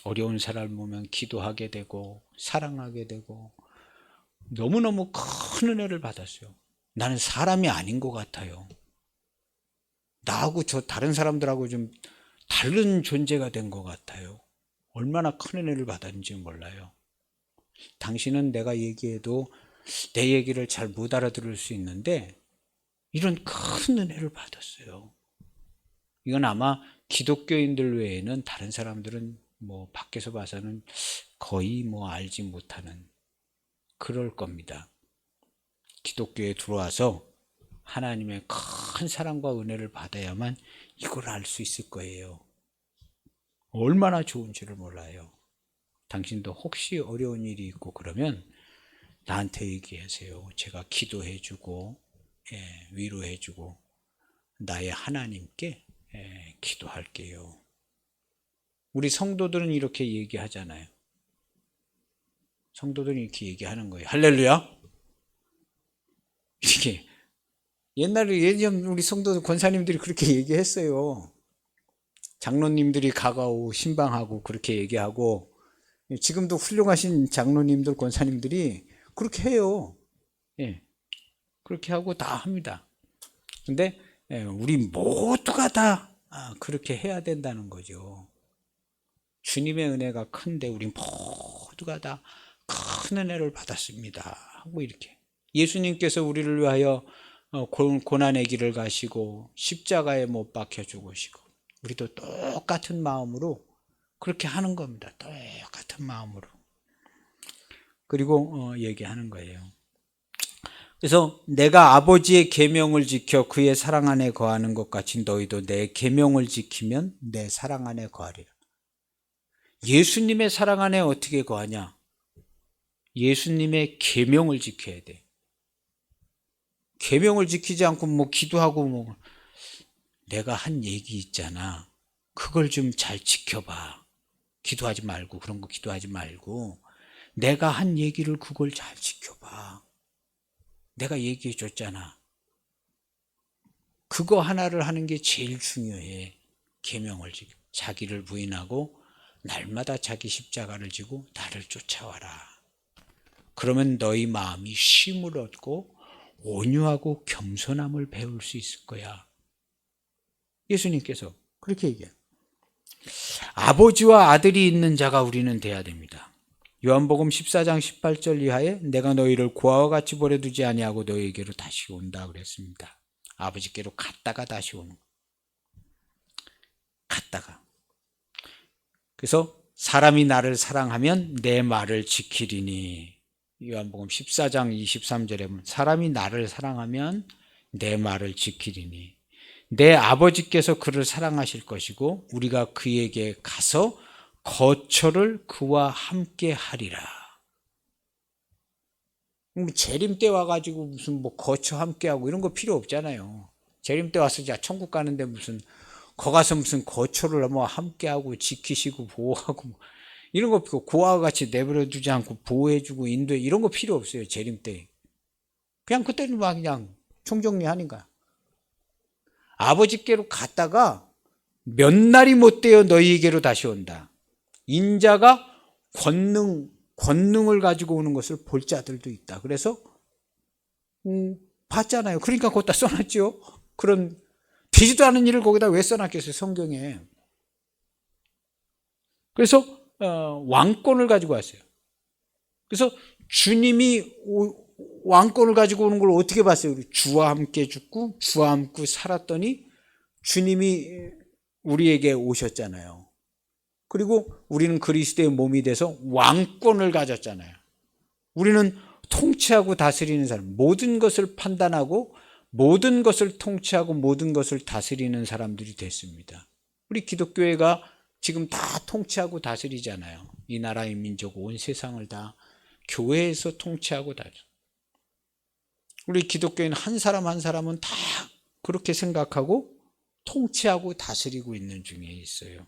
어려운 사람을 보면 기도하게 되고 사랑하게 되고 너무너무 큰 은혜를 받았어요. 나는 사람이 아닌 것 같아요. 나하고 저 다른 사람들하고 좀 다른 존재가 된 것 같아요. 얼마나 큰 은혜를 받았는지 몰라요. 당신은 내가 얘기해도 내 얘기를 잘 못 알아들을 수 있는데 이런 큰 은혜를 받았어요. 이건 아마 기독교인들 외에는 다른 사람들은 뭐 밖에서 봐서는 거의 뭐 알지 못하는 그럴 겁니다. 기독교에 들어와서 하나님의 큰 사랑과 은혜를 받아야만 이걸 알 수 있을 거예요. 얼마나 좋은지를 몰라요. 당신도 혹시 어려운 일이 있고 그러면 나한테 얘기하세요. 제가 기도해주고 위로해주고 나의 하나님께 기도할게요. 우리 성도들은 이렇게 얘기하잖아요. 성도들은 이렇게 얘기하는 거예요. 할렐루야. 이렇게 옛날에 예전 우리 성도 권사님들이 그렇게 얘기했어요. 장로님들이 가가오 신방하고 그렇게 얘기하고 지금도 훌륭하신 장로님들 권사님들이 그렇게 해요. 그렇게 하고 다 합니다. 근데 우리 모두가 다 그렇게 해야 된다는 거죠. 주님의 은혜가 큰데 우리 모두가 다 큰 은혜를 받았습니다 하고 이렇게 예수님께서 우리를 위하여 고난의 길을 가시고 십자가에 못 박혀 죽으시고 우리도 똑같은 마음으로 그렇게 하는 겁니다. 똑같은 마음으로. 그리고 얘기하는 거예요. 그래서 내가 아버지의 계명을 지켜 그의 사랑 안에 거하는 것 같이 너희도 내 계명을 지키면 내 사랑 안에 거하리라. 예수님의 사랑 안에 어떻게 거하냐? 예수님의 계명을 지켜야 돼. 계명을 지키지 않고 뭐 기도하고 뭐 내가 한 얘기 있잖아. 그걸 좀 잘 지켜봐. 기도하지 말고, 그런 거 기도하지 말고, 내가 한 얘기를 그걸 잘 지켜봐. 내가 얘기해 줬잖아. 그거 하나를 하는 게 제일 중요해. 계명을 지켜. 자기를 부인하고 날마다 자기 십자가를 지고 나를 쫓아와라. 그러면 너희 마음이 쉼을 얻고 온유하고 겸손함을 배울 수 있을 거야. 예수님께서 그렇게 얘기해요. 아버지와 아들이 있는 자가 우리는 돼야 됩니다. 요한복음 14장 18절 이하에 내가 너희를 고아와 같이 버려두지 아니하고 너희에게로 다시 온다 그랬습니다. 아버지께로 갔다가 다시 오는 거. 갔다가. 그래서 사람이 나를 사랑하면 내 말을 지키리니. 요한복음 14장 23절에 보면 사람이 나를 사랑하면 내 말을 지키리니. 내 아버지께서 그를 사랑하실 것이고 우리가 그에게 가서 거처를 그와 함께 하리라. 재림 때 와가지고 무슨 뭐 거처 함께 하고 이런 거 필요 없잖아요. 재림 때 와서 자 천국 가는데 무슨 거 가서 무슨 거처를 뭐 함께 하고 지키시고 보호하고 뭐 이런 거 고아와 같이 내버려 두지 않고 보호해주고 인도해 이런 거 필요 없어요. 재림 때 그냥 그때는 막 그냥 총정리하는 거야. 아버지께로 갔다가 몇 날이 못 되어 너희에게로 다시 온다. 인자가 권능을 가지고 오는 것을 볼 자들도 있다. 그래서 봤잖아요. 그러니까 거기다 써놨죠. 그런 되지도 않은 일을 거기다 왜 써놨겠어요, 성경에. 그래서 왕권을 가지고 왔어요. 그래서 주님이 왕권을 가지고 오는 걸 어떻게 봤어요? 주와 함께 죽고 주와 함께 살았더니 주님이 우리에게 오셨잖아요. 그리고 우리는 그리스도의 몸이 돼서 왕권을 가졌잖아요. 우리는 통치하고 다스리는 사람, 모든 것을 판단하고 모든 것을 통치하고 모든 것을 다스리는 사람들이 됐습니다. 우리 기독교회가 지금 다 통치하고 다스리잖아요. 이 나라의 민족, 온 세상을 다 교회에서 통치하고 다스려. 우리 기독교인 한 사람 한 사람은 다 그렇게 생각하고 통치하고 다스리고 있는 중에 있어요.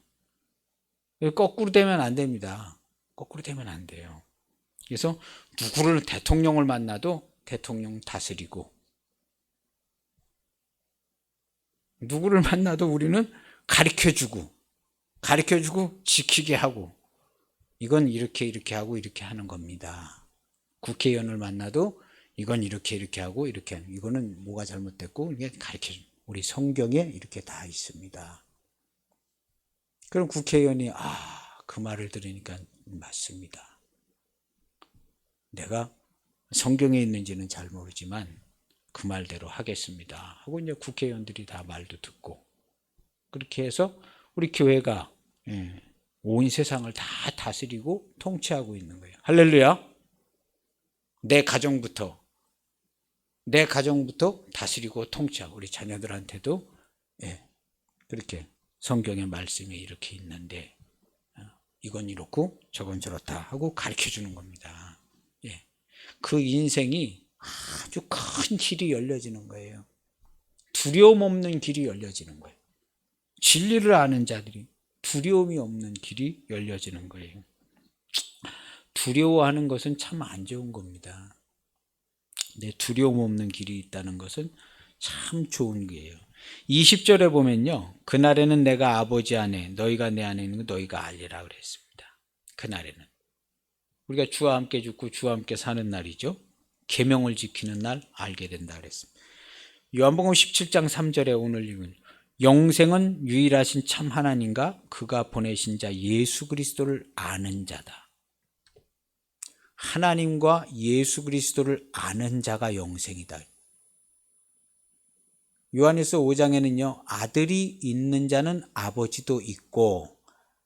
거꾸로 되면 안 됩니다. 거꾸로 되면 안 돼요. 그래서 누구를 대통령을 만나도 대통령 다스리고 누구를 만나도 우리는 가르쳐주고 지키게 하고 이건 이렇게 하고 이렇게 하는 겁니다. 국회의원을 만나도 이건 이렇게 하고 이렇게 하는 이거는 뭐가 잘못됐고 이게 가르쳐줍니다. 우리 성경에 이렇게 다 있습니다. 그럼 국회의원이 그 말을 들으니까 맞습니다. 내가 성경에 있는지는 잘 모르지만 그 말대로 하겠습니다 하고 이제 국회의원들이 다 말도 듣고 그렇게 해서 우리 교회가 온 세상을 다 다스리고 통치하고 있는 거예요. 할렐루야. 내 가정부터 다스리고 통치하고 우리 자녀들한테도 그렇게 성경의 말씀이 이렇게 있는데 이건 이렇고 저건 저렇다 하고 가르쳐주는 겁니다. 그 인생이 아주 큰 길이 열려지는 거예요. 두려움 없는 길이 열려지는 거예요. 진리를 아는 자들이 두려움이 없는 길이 열려지는 거예요. 두려워하는 것은 참 안 좋은 겁니다. 내 두려움 없는 길이 있다는 것은 참 좋은 거예요. 20절에 보면요. 그날에는 내가 아버지 안에 너희가 내 안에 있는 거 너희가 알리라 그랬습니다. 그날에는 우리가 주와 함께 죽고 주와 함께 사는 날이죠. 계명을 지키는 날 알게 된다 그랬습니다. 요한복음 17장 3절에 오늘 읽은 영생은 유일하신 참 하나님과 그가 보내신 자 예수 그리스도를 아는 자다. 하나님과 예수 그리스도를 아는 자가 영생이다. 요한일서 5장에는요. 아들이 있는 자는 아버지도 있고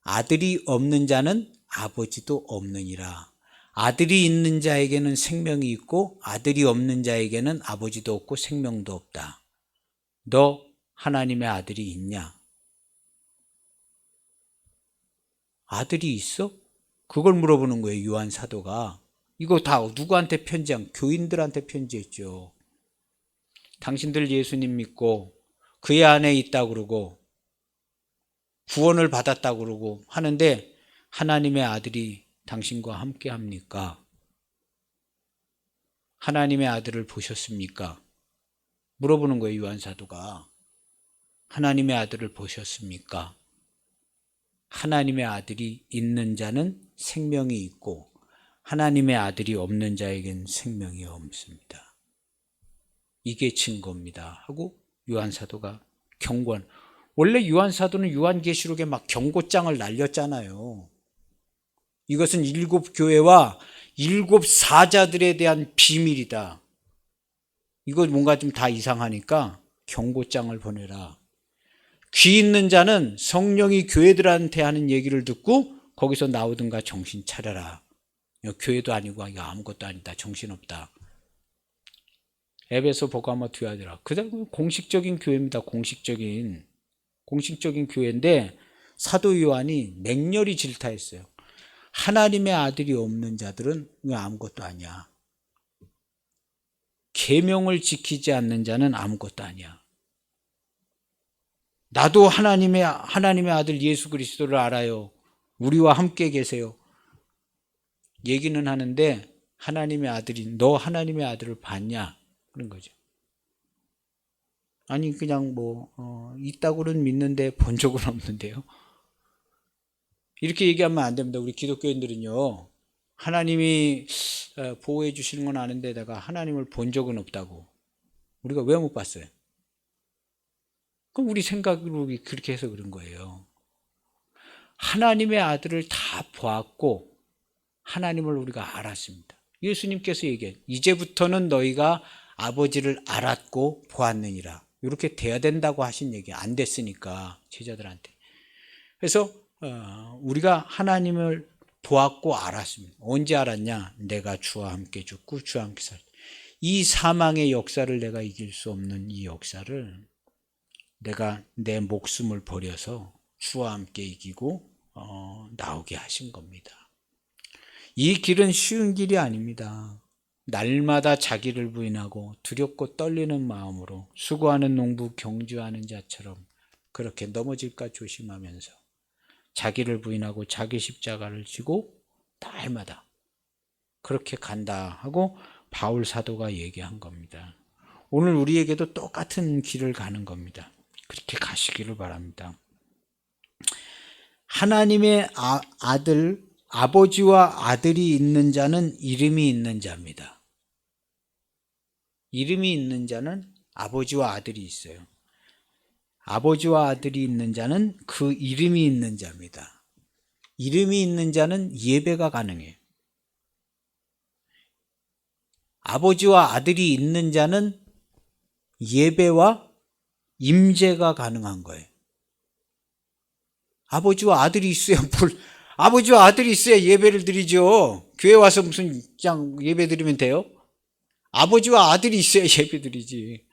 아들이 없는 자는 아버지도 없느니라. 아들이 있는 자에게는 생명이 있고 아들이 없는 자에게는 아버지도 없고 생명도 없다. 너 하나님의 아들이 있냐? 아들이 있어? 그걸 물어보는 거예요. 요한 사도가. 이거 다 누구한테 편지한? 교인들한테 편지했죠. 당신들 예수님 믿고 그의 안에 있다 그러고 구원을 받았다 그러고 하는데 하나님의 아들이 당신과 함께 합니까? 하나님의 아들을 보셨습니까? 물어보는 거예요, 요한 사도가. 하나님의 아들을 보셨습니까? 하나님의 아들이 있는 자는 생명이 있고 하나님의 아들이 없는 자에겐 생명이 없습니다. 이게 증거입니다 하고 요한 사도가 경고한. 원래 요한 사도는 요한계시록에 막 경고장을 날렸잖아요. 이것은 7교회와 7사자들에 대한 비밀이다. 이거 뭔가 좀 다 이상하니까 경고장을 보내라. 귀 있는 자는 성령이 교회들한테 하는 얘기를 듣고 거기서 나오든가 정신 차려라. 교회도 아니고 이거 아무것도 아니다. 정신없다. 에베소, 보가모, 두아디라. 그다음 공식적인 교회입니다. 공식적인 교회인데 사도 요한이 맹렬히 질타했어요. 하나님의 아들이 없는 자들은 아무것도 아니야. 계명을 지키지 않는 자는 아무것도 아니야. 나도 하나님의 아들 예수 그리스도를 알아요. 우리와 함께 계세요. 얘기는 하는데 하나님의 아들이 너 하나님의 아들을 봤냐? 그런 거죠. 아니 그냥 있다고는 믿는데 본 적은 없는데요. 이렇게 얘기하면 안 됩니다. 우리 기독교인들은요. 하나님이 보호해 주시는 건 아는데다가 하나님을 본 적은 없다고. 우리가 왜 못 봤어요? 그럼 우리 생각으로 그렇게 해서 그런 거예요. 하나님의 아들을 다 보았고 하나님을 우리가 알았습니다. 예수님께서 얘기해요. 이제부터는 너희가 아버지를 알았고 보았느니라. 이렇게 돼야 된다고 하신 얘기 안 됐으니까 제자들한테. 그래서 우리가 하나님을 보았고 알았습니다. 언제 알았냐? 내가 주와 함께 죽고 주와 함께 살. 이 사망의 역사를 내가 이길 수 없는 이 역사를 내가 내 목숨을 버려서 주와 함께 이기고 나오게 하신 겁니다. 이 길은 쉬운 길이 아닙니다. 날마다 자기를 부인하고 두렵고 떨리는 마음으로 수고하는 농부 경주하는 자처럼 그렇게 넘어질까 조심하면서 자기를 부인하고 자기 십자가를 지고 날마다 그렇게 간다 하고 바울 사도가 얘기한 겁니다. 오늘 우리에게도 똑같은 길을 가는 겁니다. 그렇게 가시기를 바랍니다. 하나님의 아들, 아버지와 아들이 있는 자는 이름이 있는 자입니다. 이름이 있는 자는 아버지와 아들이 있어요. 아버지와 아들이 있는 자는 그 이름이 있는 자입니다. 이름이 있는 자는 예배가 가능해요. 아버지와 아들이 있는 자는 예배와 임재가 가능한 거예요. 아버지와 아들이 있어야 아버지와 아들이 있어야 예배를 드리죠. 교회 와서 무슨 그냥 예배 드리면 돼요? 아버지와 아들이 있어야 예배 드리지.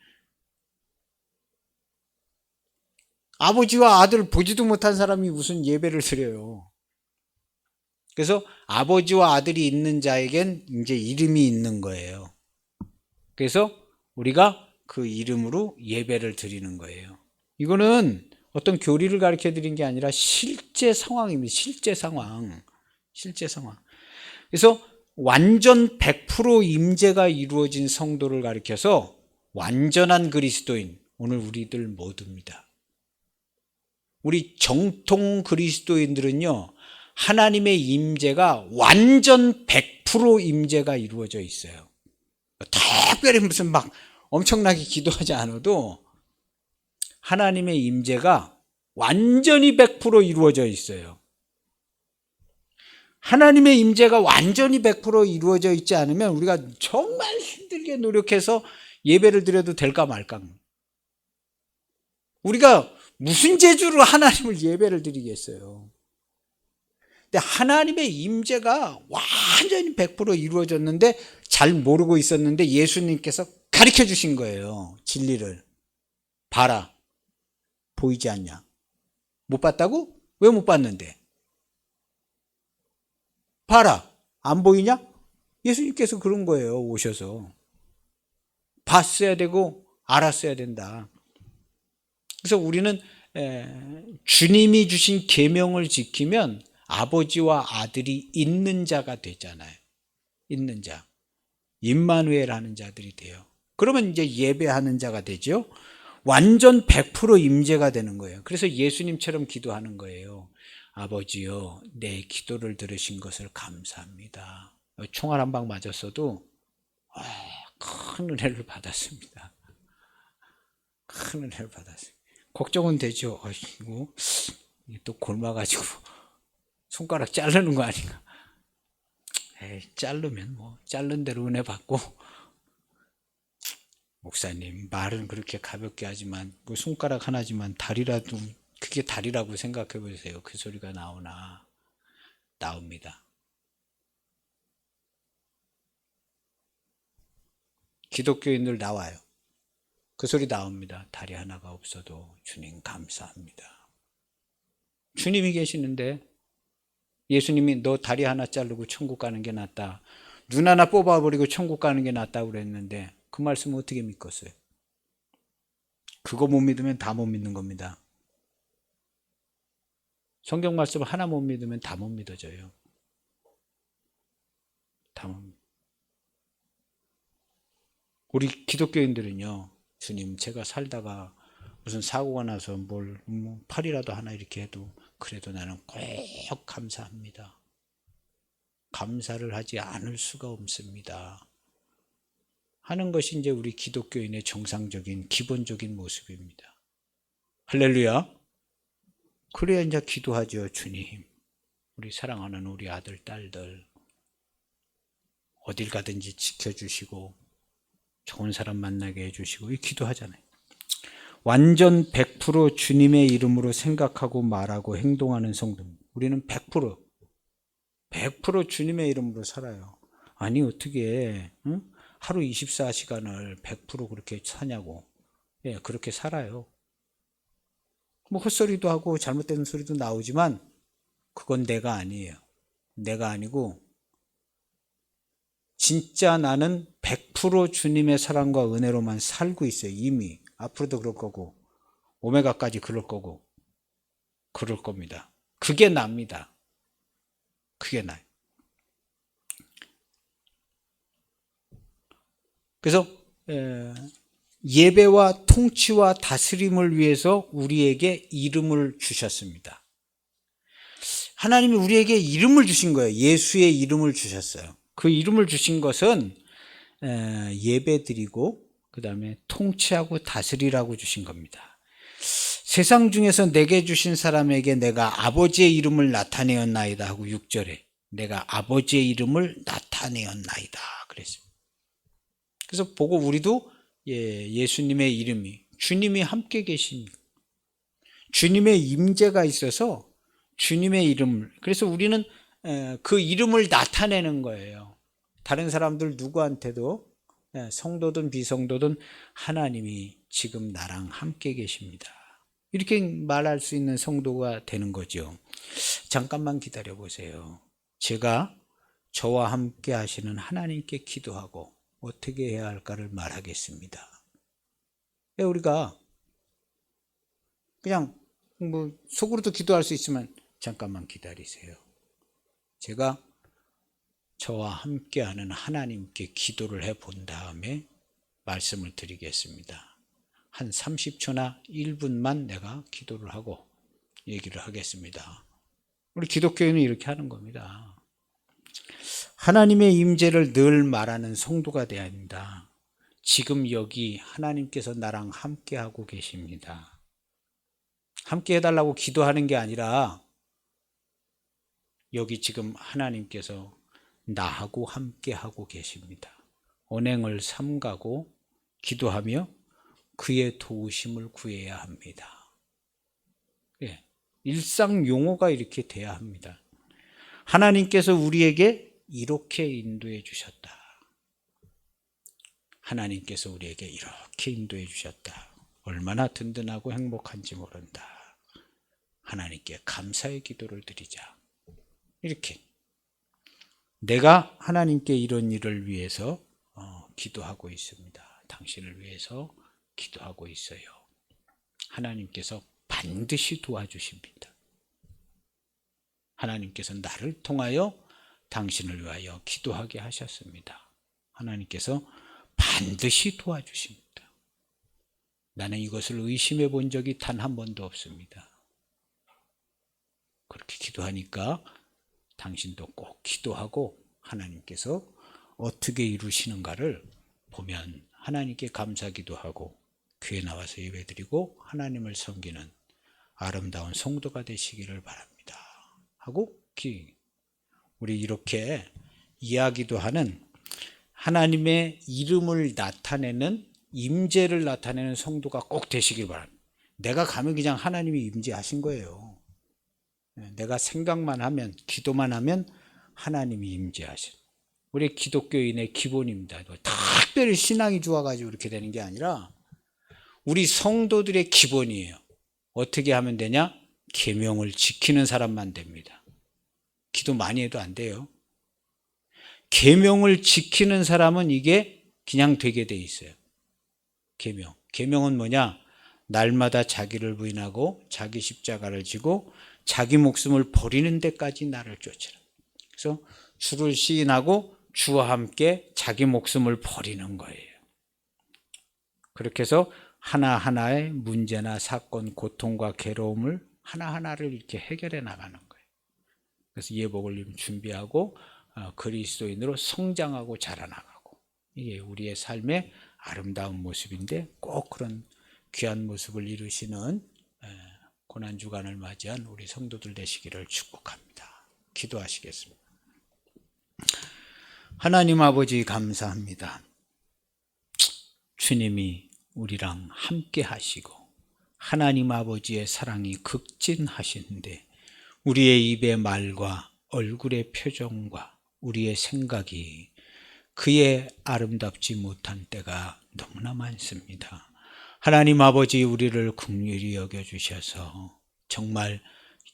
아버지와 아들 보지도 못한 사람이 무슨 예배를 드려요. 그래서 아버지와 아들이 있는 자에겐 이제 이름이 있는 거예요. 그래서 우리가 그 이름으로 예배를 드리는 거예요. 이거는 어떤 교리를 가르쳐 드린 게 아니라 실제 상황입니다. 실제 상황. 그래서 완전 100% 임재가 이루어진 성도를 가리켜서 완전한 그리스도인, 오늘 우리들 모두입니다. 우리 정통 그리스도인들은요, 하나님의 임재가 완전 100% 임재가 이루어져 있어요. 특별히 무슨 막 엄청나게 기도하지 않아도 하나님의 임재가 완전히 100% 이루어져 있어요. 하나님의 임재가 완전히 100% 이루어져 있지 않으면 우리가 정말 힘들게 노력해서 예배를 드려도 될까 말까. 우리가 무슨 재주로 하나님을 예배를 드리겠어요. 근데 하나님의 임재가 완전히 100% 이루어졌는데 잘 모르고 있었는데 예수님께서 가르쳐 주신 거예요. 진리를. 봐라. 보이지 않냐? 못 봤다고? 왜 못 봤는데? 봐라. 안 보이냐? 예수님께서 그런 거예요. 오셔서. 봤어야 되고 알았어야 된다. 그래서 우리는 주님이 주신 계명을 지키면 아버지와 아들이 있는 자가 되잖아요. 있는 자. 임마누엘 하는 자들이 돼요. 그러면 이제 예배하는 자가 되죠. 완전 100% 임재가 되는 거예요. 그래서 예수님처럼 기도하는 거예요. 아버지요, 내 기도를 들으신 것을 감사합니다. 총알 한 방 맞았어도 큰 은혜를 받았습니다. 큰 은혜를 받았어요. 걱정은 되죠. 아이고, 또 굶어가지고 손가락 자르는 거 아닌가. 에이, 자르면 뭐 자른 대로 은혜 받고. 목사님, 말은 그렇게 가볍게 하지만 그 손가락 하나지만 다리라도, 그게 다리라고 생각해 보세요. 그 소리가 나오나. 나옵니다. 기독교인들 나와요. 그 소리 나옵니다. 다리 하나가 없어도 주님 감사합니다. 주님이 계시는데 예수님이 너 다리 하나 자르고 천국 가는 게 낫다, 눈 하나 뽑아버리고 천국 가는 게 낫다고 그랬는데 그 말씀을 어떻게 믿겠어요? 그거 못 믿으면 다 못 믿는 겁니다. 성경 말씀 하나 못 믿으면 다 못 믿어져요. 다 못 믿어요. 우리 기독교인들은요, 주님 제가 살다가 무슨 사고가 나서 팔이라도 하나 이렇게 해도 그래도 나는 꼭 감사합니다. 감사를 하지 않을 수가 없습니다 하는 것이 이제 우리 기독교인의 정상적인 기본적인 모습입니다. 할렐루야. 그래야 이제 기도하죠. 주님, 우리 사랑하는 우리 아들 딸들 어딜 가든지 지켜주시고 좋은 사람 만나게 해주시고, 이 기도하잖아요. 완전 100% 주님의 이름으로 생각하고 말하고 행동하는 성도. 우리는 100% 주님의 이름으로 살아요. 아니 어떻게 하루 24시간을 100% 그렇게 사냐고. 예, 그렇게 살아요. 뭐 헛소리도 하고 잘못된 소리도 나오지만 그건 내가 아니에요. 내가 아니고 진짜 나는 100% 주님의 사랑과 은혜로만 살고 있어요. 이미 앞으로도 그럴 거고 오메가까지 그럴 거고 그럴 겁니다. 그게 납니다. 그게 나요. 그래서 예배와 통치와 다스림을 위해서 우리에게 이름을 주셨습니다. 하나님이 우리에게 이름을 주신 거예요. 예수의 이름을 주셨어요. 그 이름을 주신 것은 예배드리고 그 다음에 통치하고 다스리라고 주신 겁니다. 세상 중에서 내게 주신 사람에게 내가 아버지의 이름을 나타내었나이다 하고 6절에 내가 아버지의 이름을 나타내었나이다 그랬습니다. 그래서 보고 우리도 예수님의 이름이, 주님이 함께 계신, 주님의 임재가 있어서 주님의 이름을, 그래서 우리는 그 이름을 나타내는 거예요. 다른 사람들 누구한테도, 성도든 비성도든 하나님이 지금 나랑 함께 계십니다, 이렇게 말할 수 있는 성도가 되는 거죠. 잠깐만 기다려 보세요. 제가 저와 함께 하시는 하나님께 기도하고 어떻게 해야 할까를 말하겠습니다. 우리가 그냥 뭐 속으로도 기도할 수 있지만 잠깐만 기다리세요. 제가 저와 함께하는 하나님께 기도를 해본 다음에 말씀을 드리겠습니다. 한 30초나 1분만 내가 기도를 하고 얘기를 하겠습니다. 우리 기독교인은 이렇게 하는 겁니다. 하나님의 임재를 늘 말하는 성도가 되어야 합니다. 지금 여기 하나님께서 나랑 함께하고 계십니다. 함께 해달라고 기도하는 게 아니라 여기 지금 하나님께서 나하고 함께하고 계십니다. 언행을 삼가고 기도하며 그의 도우심을 구해야 합니다. 예, 일상 용어가 이렇게 돼야 합니다. 하나님께서 우리에게 이렇게 인도해 주셨다. 하나님께서 우리에게 이렇게 인도해 주셨다. 얼마나 든든하고 행복한지 모른다. 하나님께 감사의 기도를 드리자. 이렇게 내가 하나님께 이런 일을 위해서 기도하고 있습니다. 당신을 위해서 기도하고 있어요. 하나님께서 반드시 도와주십니다. 하나님께서 나를 통하여 당신을 위하여 기도하게 하셨습니다. 하나님께서 반드시 도와주십니다. 나는 이것을 의심해 본 적이 단 한 번도 없습니다. 그렇게 기도하니까 당신도 꼭 기도하고 하나님께서 어떻게 이루시는가를 보면 하나님께 감사기도 하고 교회 나와서 예배드리고 하나님을 섬기는 아름다운 성도가 되시기를 바랍니다. 하고 우리 이렇게 이야기도 하는 하나님의 이름을 나타내는 임재를 나타내는 성도가 꼭 되시길 바랍니다. 내가 가면 그냥 하나님이 임재하신 거예요. 내가 생각만 하면 기도만 하면 하나님이 임재하신 우리 기독교인의 기본입니다. 특별히 신앙이 좋아가지고 이렇게 되는 게 아니라 우리 성도들의 기본이에요. 어떻게 하면 되냐? 계명을 지키는 사람만 됩니다. 기도 많이 해도 안 돼요. 계명을 지키는 사람은 이게 그냥 되게 돼 있어요. 계명은 뭐냐? 날마다 자기를 부인하고 자기 십자가를 지고 자기 목숨을 버리는 데까지 나를 쫓으라. 그래서 주를 시인하고 주와 함께 자기 목숨을 버리는 거예요. 그렇게 해서 하나하나의 문제나 사건, 고통과 괴로움을 하나하나를 이렇게 해결해 나가는 거예요. 그래서 예복을 준비하고 그리스도인으로 성장하고 자라나가고 이게 우리의 삶의 아름다운 모습인데 꼭 그런 귀한 모습을 이루시는 고난주간을 맞이한 우리 성도들 되시기를 축복합니다. 기도하시겠습니다. 하나님 아버지 감사합니다. 주님이 우리랑 함께 하시고 하나님 아버지의 사랑이 극진하신데 우리의 입의 말과 얼굴의 표정과 우리의 생각이 그의 아름답지 못한 때가 너무나 많습니다. 하나님 아버지 우리를 긍휼히 여겨주셔서 정말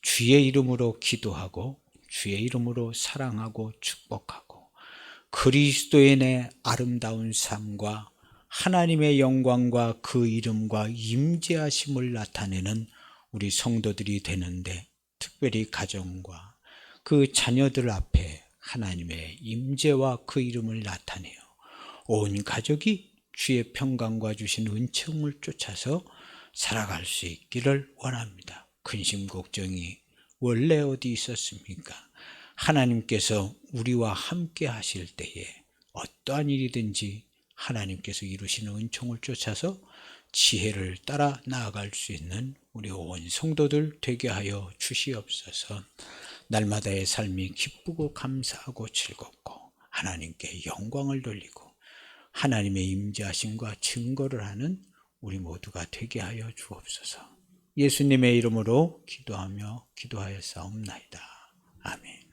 주의 이름으로 기도하고 주의 이름으로 사랑하고 축복하고 그리스도인의 아름다운 삶과 하나님의 영광과 그 이름과 임재하심을 나타내는 우리 성도들이 되는데 특별히 가정과 그 자녀들 앞에 하나님의 임재와 그 이름을 나타내어 온 가족이 주의 평강과 주신 은총을 쫓아서 살아갈 수 있기를 원합니다. 근심 걱정이 원래 어디 있었습니까? 하나님께서 우리와 함께 하실 때에 어떠한 일이든지 하나님께서 이루시는 은총을 쫓아서 지혜를 따라 나아갈 수 있는 우리 온 성도들 되게 하여 주시옵소서. 날마다의 삶이 기쁘고 감사하고 즐겁고 하나님께 영광을 돌리고 하나님의 임재하심과 증거를 하는 우리 모두가 되게 하여 주옵소서. 예수님의 이름으로 기도하며 기도하였사옵나이다. 아멘.